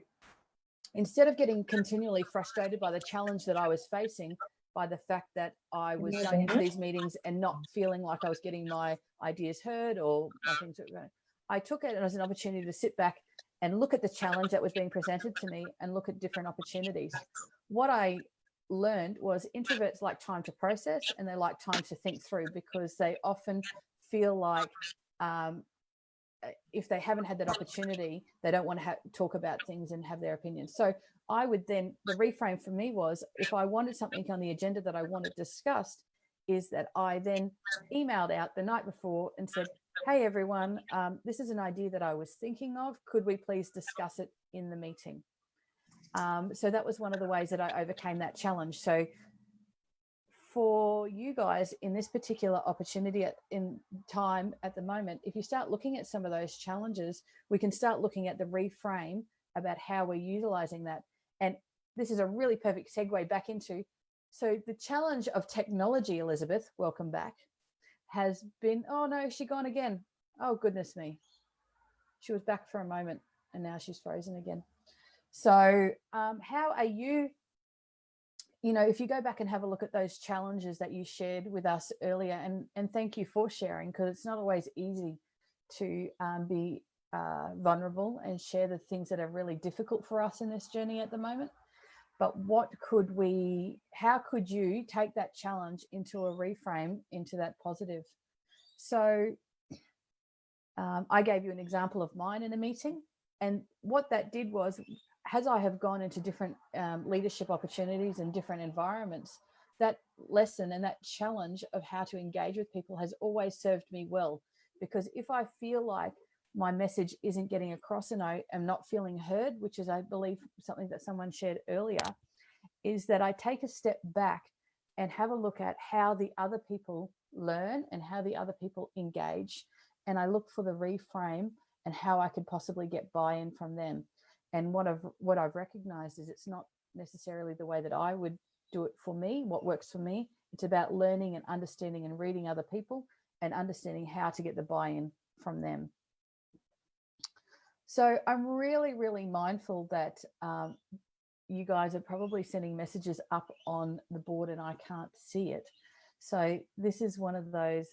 Speaker 3: instead of getting continually frustrated by the challenge that I was facing, by the fact that I was going into these meetings and not feeling like I was getting my ideas heard or my things, I took it as an opportunity to sit back and look at the challenge that was being presented to me and look at different opportunities. What I learned was introverts like time to process, and they like time to think through, because they often feel like if they haven't had that opportunity, they don't want to talk about things and have their opinions. So I would then, the reframe for me was, if I wanted something on the agenda that I wanted discussed, is that I then emailed out the night before and said, hey, everyone, this is an idea that I was thinking of. Could we please discuss it in the meeting? So that was one of the ways that I overcame that challenge. So for you guys in this particular opportunity in time at the moment, if you start looking at some of those challenges, we can start looking at the reframe about how we're utilizing that. And this is a really perfect segue back into, so the challenge of technology, Elizabeth, welcome back, has been, oh no, she gone again. Oh, goodness me. She was back for a moment and now she's frozen again. So how are you, if you go back and have a look at those challenges that you shared with us earlier, and thank you for sharing, because it's not always easy to be vulnerable and share the things that are really difficult for us in this journey at the moment. But how could you take that challenge into a reframe, into that positive? So I gave you an example of mine in a meeting, and what that did was, as I have gone into different leadership opportunities and different environments, that lesson and that challenge of how to engage with people has always served me well. Because if I feel like my message isn't getting across and I am not feeling heard, which is, I believe, something that someone shared earlier, is that I take a step back and have a look at how the other people learn and how the other people engage. And I look for the reframe and how I could possibly get buy-in from them. And what I've recognized is it's not necessarily the way that I would do it for me, what works for me. It's about learning and understanding and reading other people and understanding how to get the buy-in from them. So I'm really, really mindful that you guys are probably sending messages up on the board and I can't see it. So this is one of those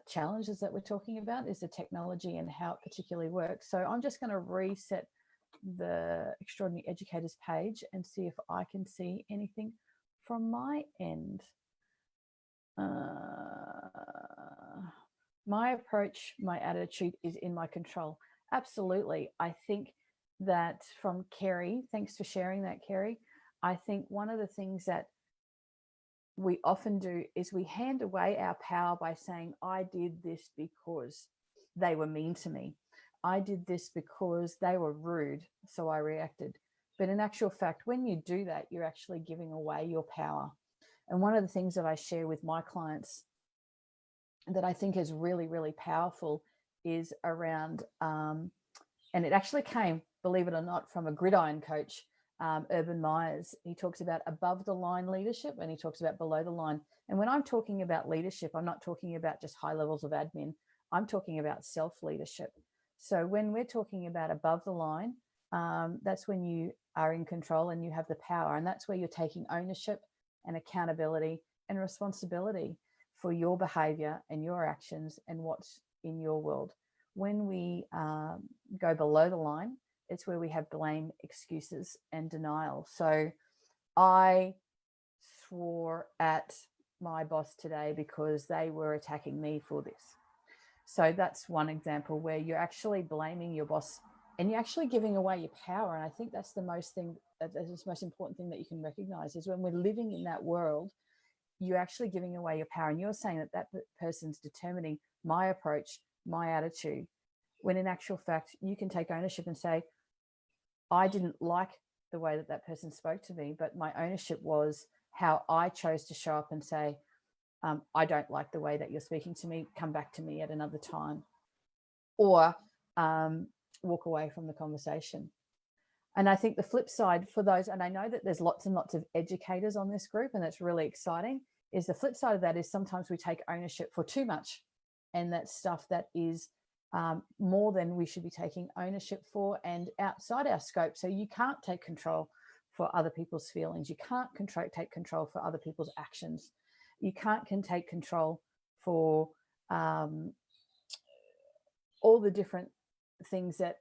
Speaker 3: challenges that we're talking about, is the technology and how it particularly works. So I'm just going to reset the Extraordinary Educators page and see if I can see anything from my end. My approach, my attitude is in my control. Absolutely. I think that from Kerry, thanks for sharing that, Kerry. I think one of the things that we often do is we hand away our power by saying, I did this because they were mean to me. I did this because they were rude, so I reacted. But in actual fact, when you do that, you're actually giving away your power. And one of the things that I share with my clients that I think is really, really powerful is around, and it actually came, believe it or not, from a gridiron coach, Urban Myers. He talks about above the line leadership and he talks about below the line. And when I'm talking about leadership, I'm not talking about just high levels of admin. I'm talking about self-leadership. So when we're talking about above the line, that's when you are in control and you have the power. And that's where you're taking ownership and accountability and responsibility for your behavior and your actions and what's in your world. When we go below the line, it's where we have blame, excuses, and denial. So I swore at my boss today because they were attacking me for this. So that's one example where you're actually blaming your boss and you're actually giving away your power. And I think that's the most important thing that you can recognize, is when we're living in that world, you're actually giving away your power. And you're saying that that person's determining my approach, my attitude, when in actual fact, you can take ownership and say, I didn't like the way that that person spoke to me, but my ownership was how I chose to show up and say, I don't like the way that you're speaking to me, come back to me at another time, or walk away from the conversation. And I think the flip side for those, and I know that there's lots and lots of educators on this group, and that's really exciting, is the flip side of that is sometimes we take ownership for too much. And that's stuff that is more than we should be taking ownership for and outside our scope. So you can't take control for other people's feelings. You can't take control for other people's actions. You can't take control for all the different things that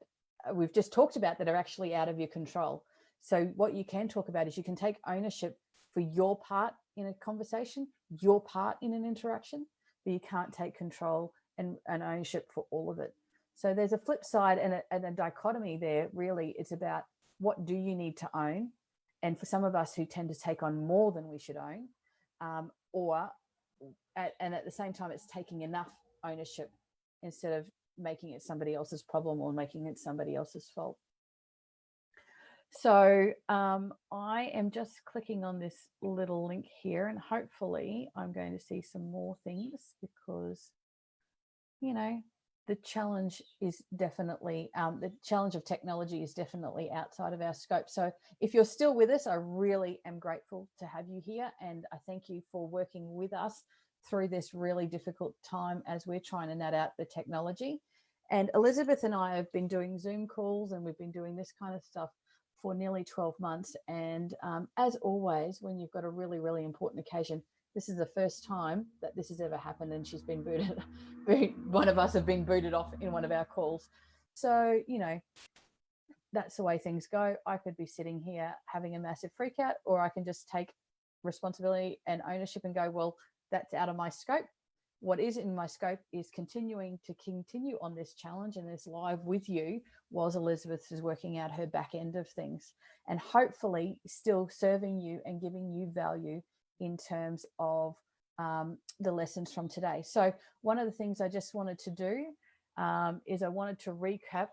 Speaker 3: we've just talked about that are actually out of your control. So what you can talk about is you can take ownership for your part in a conversation, your part in an interaction, but you can't take control and ownership for all of it. So there's a flip side and a dichotomy there. Really, it's about what do you need to own? And for some of us who tend to take on more than we should own, and at the same time, it's taking enough ownership instead of making it somebody else's problem or making it somebody else's fault. So I am just clicking on this little link here, and hopefully I'm going to see some more things, because, you know, the challenge is definitely, the challenge of technology is definitely outside of our scope. So if you're still with us, I really am grateful to have you here. And I thank you for working with us through this really difficult time as we're trying to nut out the technology. And Elizabeth and I have been doing Zoom calls, and we've been doing this kind of stuff for nearly 12 months. And as always, when you've got a really, really important occasion, this is the first time that this has ever happened, and she's been booted. One of us have been booted off in one of our calls. So, you know, that's the way things go. I could be sitting here having a massive freak out, or I can just take responsibility and ownership and go, well, that's out of my scope. What is in my scope is continue on this challenge and this live with you whilst Elizabeth is working out her back end of things, and hopefully still serving you and giving you value in terms of the lessons from today. So one of the things I just wanted to do is I wanted to recap,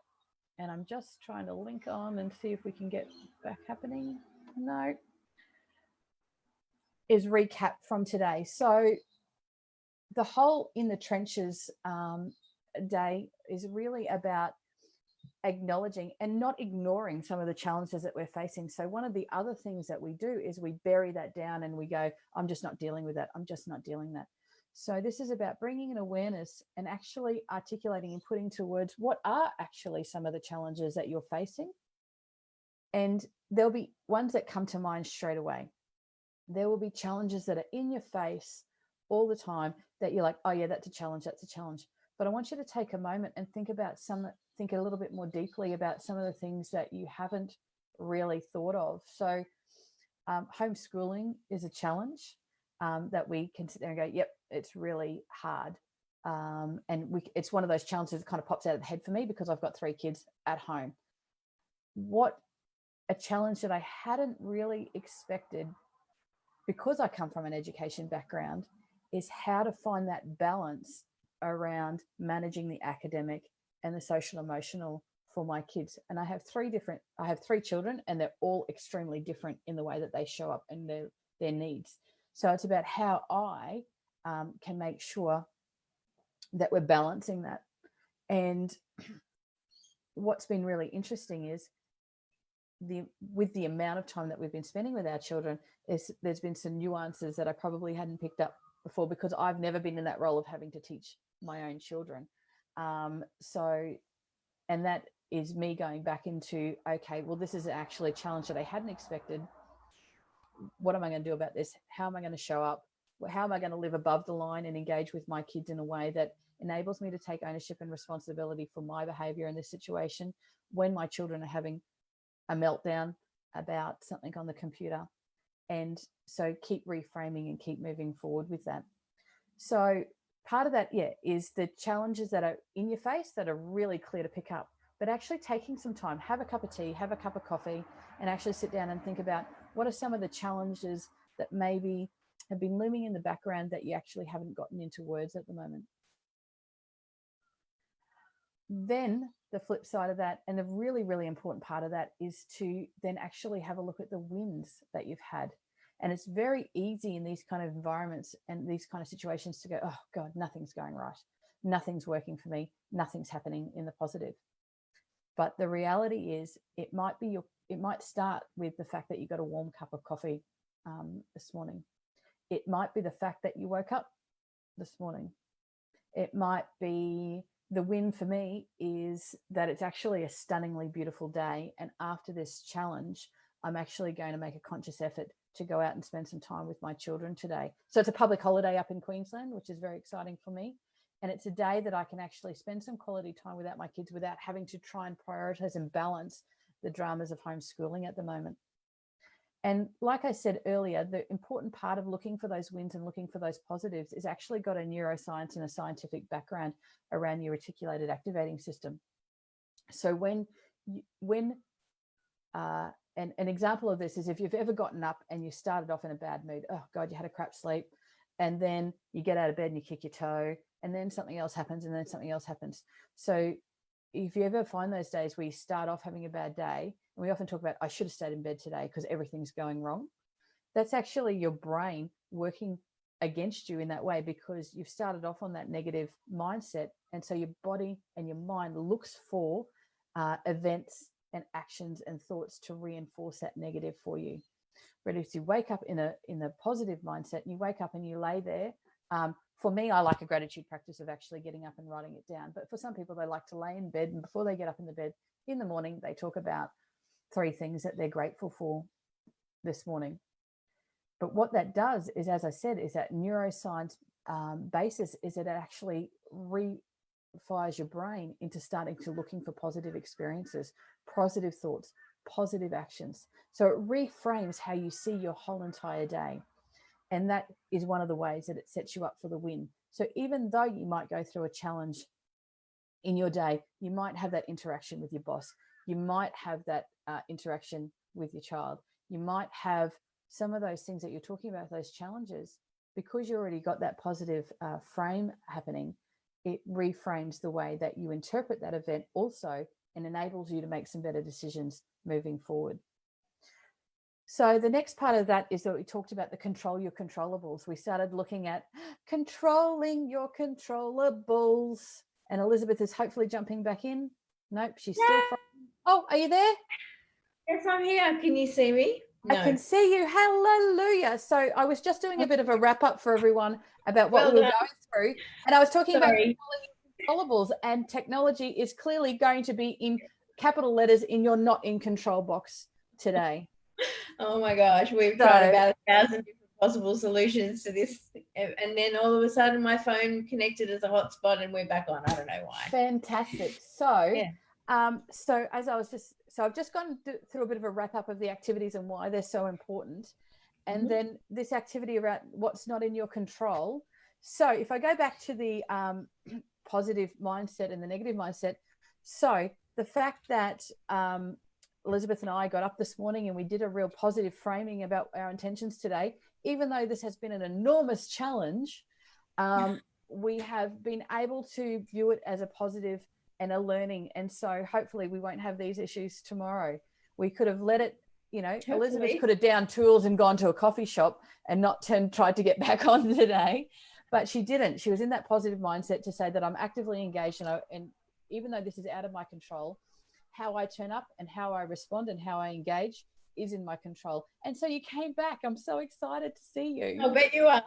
Speaker 3: and I'm just trying to link on and see if we can get back happening. No, is recap from today. So the whole In the Trenches day is really about acknowledging and not ignoring some of the challenges that we're facing. So one of the other things that we do is we bury that down and we go, I'm just not dealing with that. I'm just not dealing with that. So this is about bringing an awareness and actually articulating and putting to words what are actually some of the challenges that you're facing. And there'll be ones that come to mind straight away. There will be challenges that are in your face all the time that you're like, oh yeah, that's a challenge, that's a challenge. But I want you to take a moment and think a little bit more deeply about some of the things that you haven't really thought of. So homeschooling is a challenge that we can sit there and go, yep, it's really hard. It's one of those challenges that kind of pops out of the head for me because I've got 3 kids at home. What a challenge that I hadn't really expected, because I come from an education background, is how to find that balance around managing the academic and the social emotional for my kids. And I have 3 children, and they're all extremely different in the way that they show up and their needs. So it's about how I can make sure that we're balancing that. And what's been really interesting is with the amount of time that we've been spending with our children, there's been some nuances that I probably hadn't picked up before, because I've never been in that role of having to teach my own children. And that is me going back into, okay, well, this is actually a challenge that I hadn't expected. What am I going to do about this? How am I going to show up? How am I going to live above the line and engage with my kids in a way that enables me to take ownership and responsibility for my behavior in this situation when my children are having a meltdown about something on the computer? And so keep reframing and keep moving forward with that. So part of that, is the challenges that are in your face that are really clear to pick up, but actually taking some time, have a cup of tea, have a cup of coffee, and actually sit down and think about what are some of the challenges that maybe have been looming in the background that you actually haven't gotten into words at the moment. Then the flip side of that, and the really, really important part of that, is to then actually have a look at the wins that you've had. And it's very easy in these kind of environments and these kind of situations to go, oh God, nothing's going right. Nothing's working for me. Nothing's happening in the positive. But the reality is it might start with the fact that you got a warm cup of coffee this morning. It might be the fact that you woke up this morning. It might be, the win for me is that it's actually a stunningly beautiful day. And after this challenge, I'm actually going to make a conscious effort to go out and spend some time with my children today. So it's a public holiday up in Queensland, which is very exciting for me. And it's a day that I can actually spend some quality time without my kids without having to try and prioritize and balance the dramas of homeschooling at the moment. And like I said earlier, the important part of looking for those wins and looking for those positives is actually got a neuroscience and a scientific background around your reticulated activating system. So an example of this is if you've ever gotten up and you started off in a bad mood, oh God, you had a crap sleep, and then you get out of bed and you kick your toe, and then something else happens, and then something else happens. So if you ever find those days where you start off having a bad day, and we often talk about, I should have stayed in bed today because everything's going wrong, that's actually your brain working against you in that way, because you've started off on that negative mindset. And so your body and your mind looks for events and actions and thoughts to reinforce that negative for you. But if you wake up in a positive mindset and you wake up and you lay there, for me, I like a gratitude practice of actually getting up and writing it down. But for some people, they like to lay in bed, and before they get up in the bed in the morning, they talk about 3 things that they're grateful for this morning. But what that does is, as I said, is that neuroscience basis is that it actually refires your brain into starting to looking for positive experiences, positive thoughts, positive actions. So it reframes how you see your whole entire day. And that is one of the ways that it sets you up for the win. So even though you might go through a challenge in your day, you might have that interaction with your boss. You might have that interaction with your child. You might have some of those things that you're talking about, those challenges, because you already got that positive frame happening. It reframes the way that you interpret that event also, and enables you to make some better decisions moving forward. So the next part of that is that we talked about the control your controllables. We started looking at controlling your controllables. And Elizabeth is hopefully jumping back in. Nope, she's still. Oh, are you there?
Speaker 1: Yes, I'm here. Can you see me?
Speaker 3: No. I can see you. Hallelujah. So I was just doing a bit of a wrap up for everyone about what we were going through. And I was talking about controllables, and technology is clearly going to be in capital letters in your not in control box today.
Speaker 1: Oh my gosh, we've tried about 1,000 different possible solutions to this, and then all of a sudden my phone connected as a hotspot and we're back on. I don't know why.
Speaker 3: Fantastic. So so as I was I've just gone through a bit of a wrap up of the activities and why they're so important, and then this activity around what's not in your control. So if I go back to the positive mindset and the negative mindset, so the fact that Elizabeth and I got up this morning and we did a real positive framing about our intentions today, even though this has been an enormous challenge, we have been able to view it as a positive and a learning. And so hopefully we won't have these issues tomorrow. We could have let it, hopefully. Elizabeth could have downed tools and gone to a coffee shop and not tried to get back on today, but she didn't. She was in that positive mindset to say that I'm actively engaged, and even though this is out of my control, how I turn up and how I respond and how I engage is in my control. And so you came back. I'm so excited to see you.
Speaker 1: I bet you are.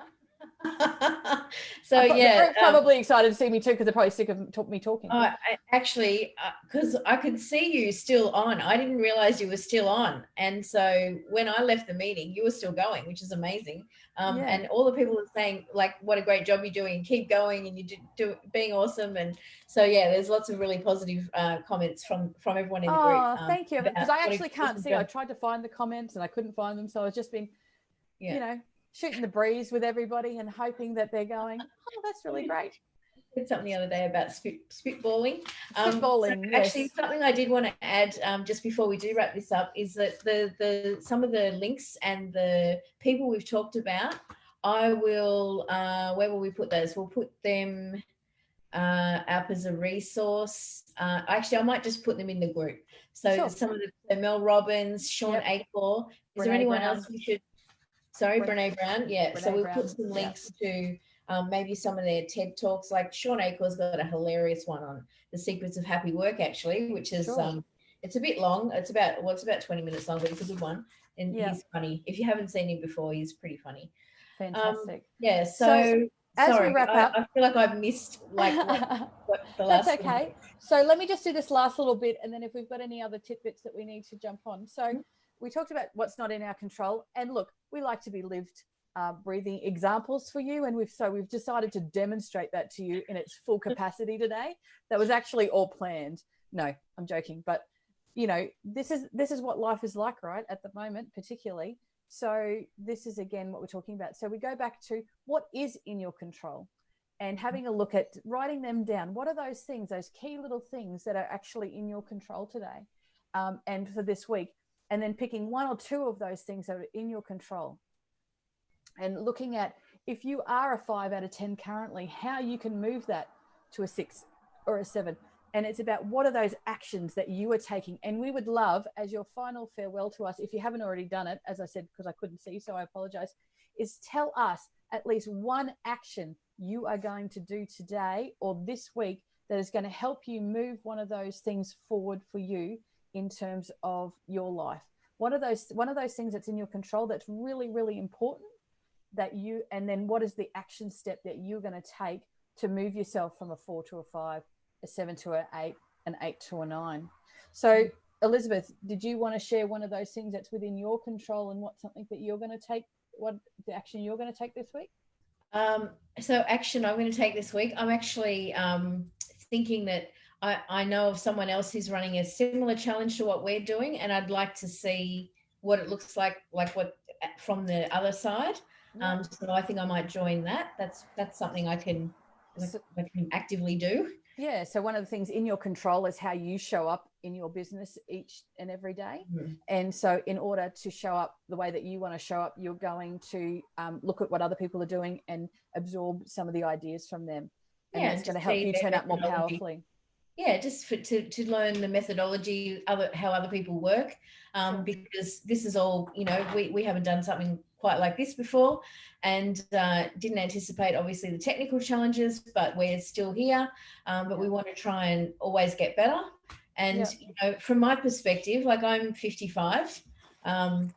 Speaker 1: So
Speaker 3: they're probably excited to see me too, because they're probably sick of me talking.
Speaker 1: Actually, because I could see you still on. I didn't realize you were still on, and so when I left the meeting you were still going, which is amazing. And all the people were saying like what a great job you're doing, keep going, and you being awesome. And so there's lots of really positive comments from everyone in the group.
Speaker 3: Thank you, because I actually can't see. I tried to find the comments and I couldn't find them, so I was just been shooting the breeze with everybody and hoping that they're going, oh, that's really great.
Speaker 1: I said something the other day about spitballing.
Speaker 3: Spitballing, yes.
Speaker 1: Actually, something I did want to add just before we do wrap this up is that the some of the links and the people we've talked about, I will, where will we put those? We'll put them up as a resource. Actually, I might just put them in the group. So some of the Mel Robbins, Sean Acor. Is there anyone else we should? Sorry, Brene Brown. So we'll put some links to maybe some of their TED Talks. Like Sean Acor's got a hilarious one on the secrets of happy work, actually, which is it's a bit long. It's about 20 minutes long, but it's a good one. And he's funny. If you haven't seen him before, he's pretty funny.
Speaker 3: Fantastic.
Speaker 1: So
Speaker 3: as
Speaker 1: sorry,
Speaker 3: we wrap up,
Speaker 1: I feel like I've missed what the last.
Speaker 3: That's okay. So let me just do this last little bit, and then if we've got any other tidbits that we need to jump on. So we talked about what's not in our control, and look, we like to be lived, breathing examples for you, and we've decided to demonstrate that to you in its full capacity today. That was actually all planned. No, I'm joking, but this is what life is like, right, at the moment, particularly. So this is again what we're talking about. So we go back to what is in your control, and having a look at writing them down. What are those things, those key little things that are actually in your control today, and for this week? And then picking one or two of those things that are in your control, and looking at, if you are a 5 out of 10 currently, how you can move that to a 6 or a 7. And it's about what are those actions that you are taking. And we would love, as your final farewell to us, if you haven't already done it, as I said, because I couldn't see, so I apologize, is tell us at least one action you are going to do today or this week that is going to help you move one of those things forward for you in terms of your life. One of those things that's in your control that's really, really important and then what is the action step that you're going to take to move yourself from a 4 to a 5, a 7 to an 8, an 8 to a 9. So Elizabeth, did you want to share one of those things that's within your control, and what's something that you're going to take, what the action you're going to take this week?
Speaker 1: So action I'm going to take this week, I'm actually thinking that I know of someone else who's running a similar challenge to what we're doing, and I'd like to see what it looks like what from the other side. So I think I might join that. That's something I can actively do.
Speaker 3: Yeah. So one of the things in your control is how you show up in your business each and every day. And so in order to show up the way that you want to show up, you're going to look at what other people are doing and absorb some of the ideas from them. And that's going to help you turn up more powerfully.
Speaker 1: yeah, just to learn the methodology, how other people work,
Speaker 3: Sure.
Speaker 1: because this is all, we haven't done something quite like this before, and didn't anticipate obviously the technical challenges, but we're still here. But we want to try and always get better. And from my perspective, like I'm 55.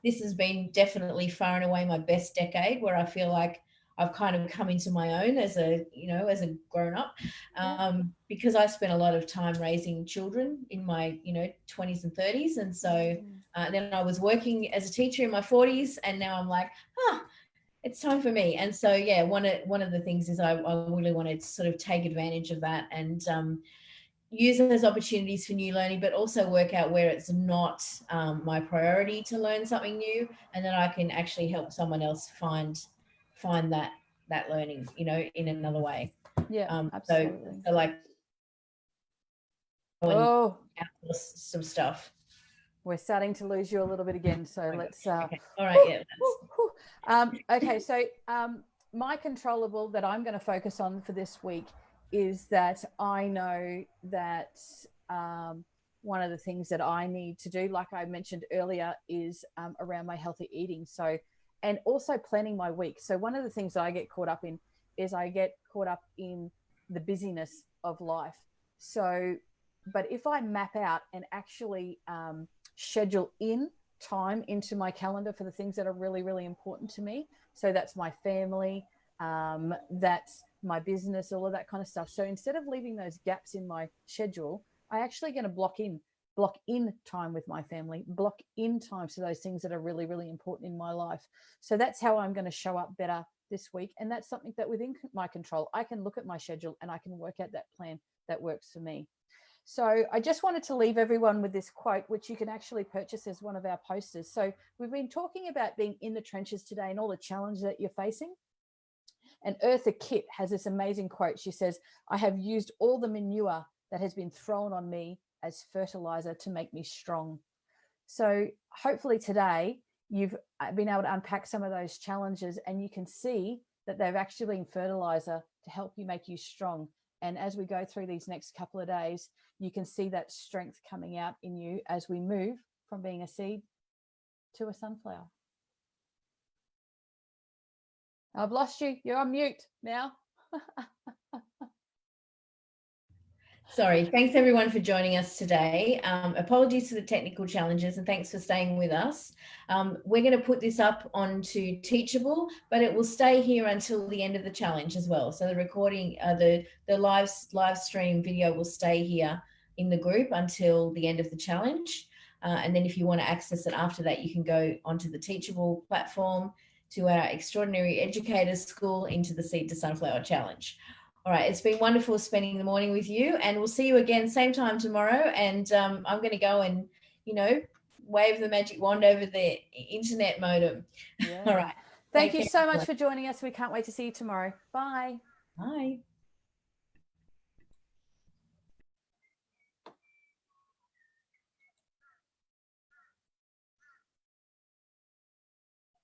Speaker 1: This has been definitely far and away my best decade, where I feel like I've kind of come into my own as a grown up, because I spent a lot of time raising children in my 20s and 30s, and so then I was working as a teacher in my 40s, and now I'm like, it's time for me. And so one of the things is I really want to sort of take advantage of that, and use those opportunities for new learning, but also work out where it's not my priority to learn something new, and then I can actually help someone else find that learning, in another way.
Speaker 3: Absolutely.
Speaker 1: So like some stuff.
Speaker 3: We're starting to lose you a little bit again, so let's
Speaker 1: okay. All right.
Speaker 3: Okay, so my controllable that I'm going to focus on for this week is that I know that one of the things that I need to do, like I mentioned earlier, is around my healthy eating. So, and also planning my week. So one of the things that I get caught up in is I get caught up in the busyness of life. So, but if I map out and actually schedule in time into my calendar for the things that are really, really important to me. So that's my family, that's my business, all of that kind of stuff. So instead of leaving those gaps in my schedule, I actually going to block in time with my family, block in time for those things that are really, really important in my life. So that's how I'm going to show up better this week. And that's something that within my control, I can look at my schedule and I can work out that plan that works for me. So I just wanted to leave everyone with this quote, which you can actually purchase as one of our posters. So we've been talking about being in the trenches today and all the challenges that you're facing. And Eartha Kitt has this amazing quote. She says, "I have used all the manure that has been thrown on me as fertilizer to make me strong." So hopefully today you've been able to unpack some of those challenges and you can see that they've actually been fertilizer to help you make you strong. And as we go through these next couple of days, you can see that strength coming out in you as we move from being a seed to a sunflower. I've lost you. You're on mute now.
Speaker 1: Sorry. Thanks everyone for joining us today. Apologies for the technical challenges and thanks for staying with us. We're going to put this up onto Teachable, but it will stay here until the end of the challenge as well. So the recording, the live stream video will stay here in the group until the end of the challenge. And then if you want to access it after that, you can go onto the Teachable platform, to our Extraordinary Educators School, into the Seed to Sunflower Challenge. All right, it's been wonderful spending the morning with you, and we'll see you again same time tomorrow. And I'm going to go and, wave the magic wand over the internet modem.
Speaker 3: Yeah.
Speaker 1: All right.
Speaker 3: Thank you so much for joining us. We can't wait to see you tomorrow. Bye.
Speaker 1: Bye.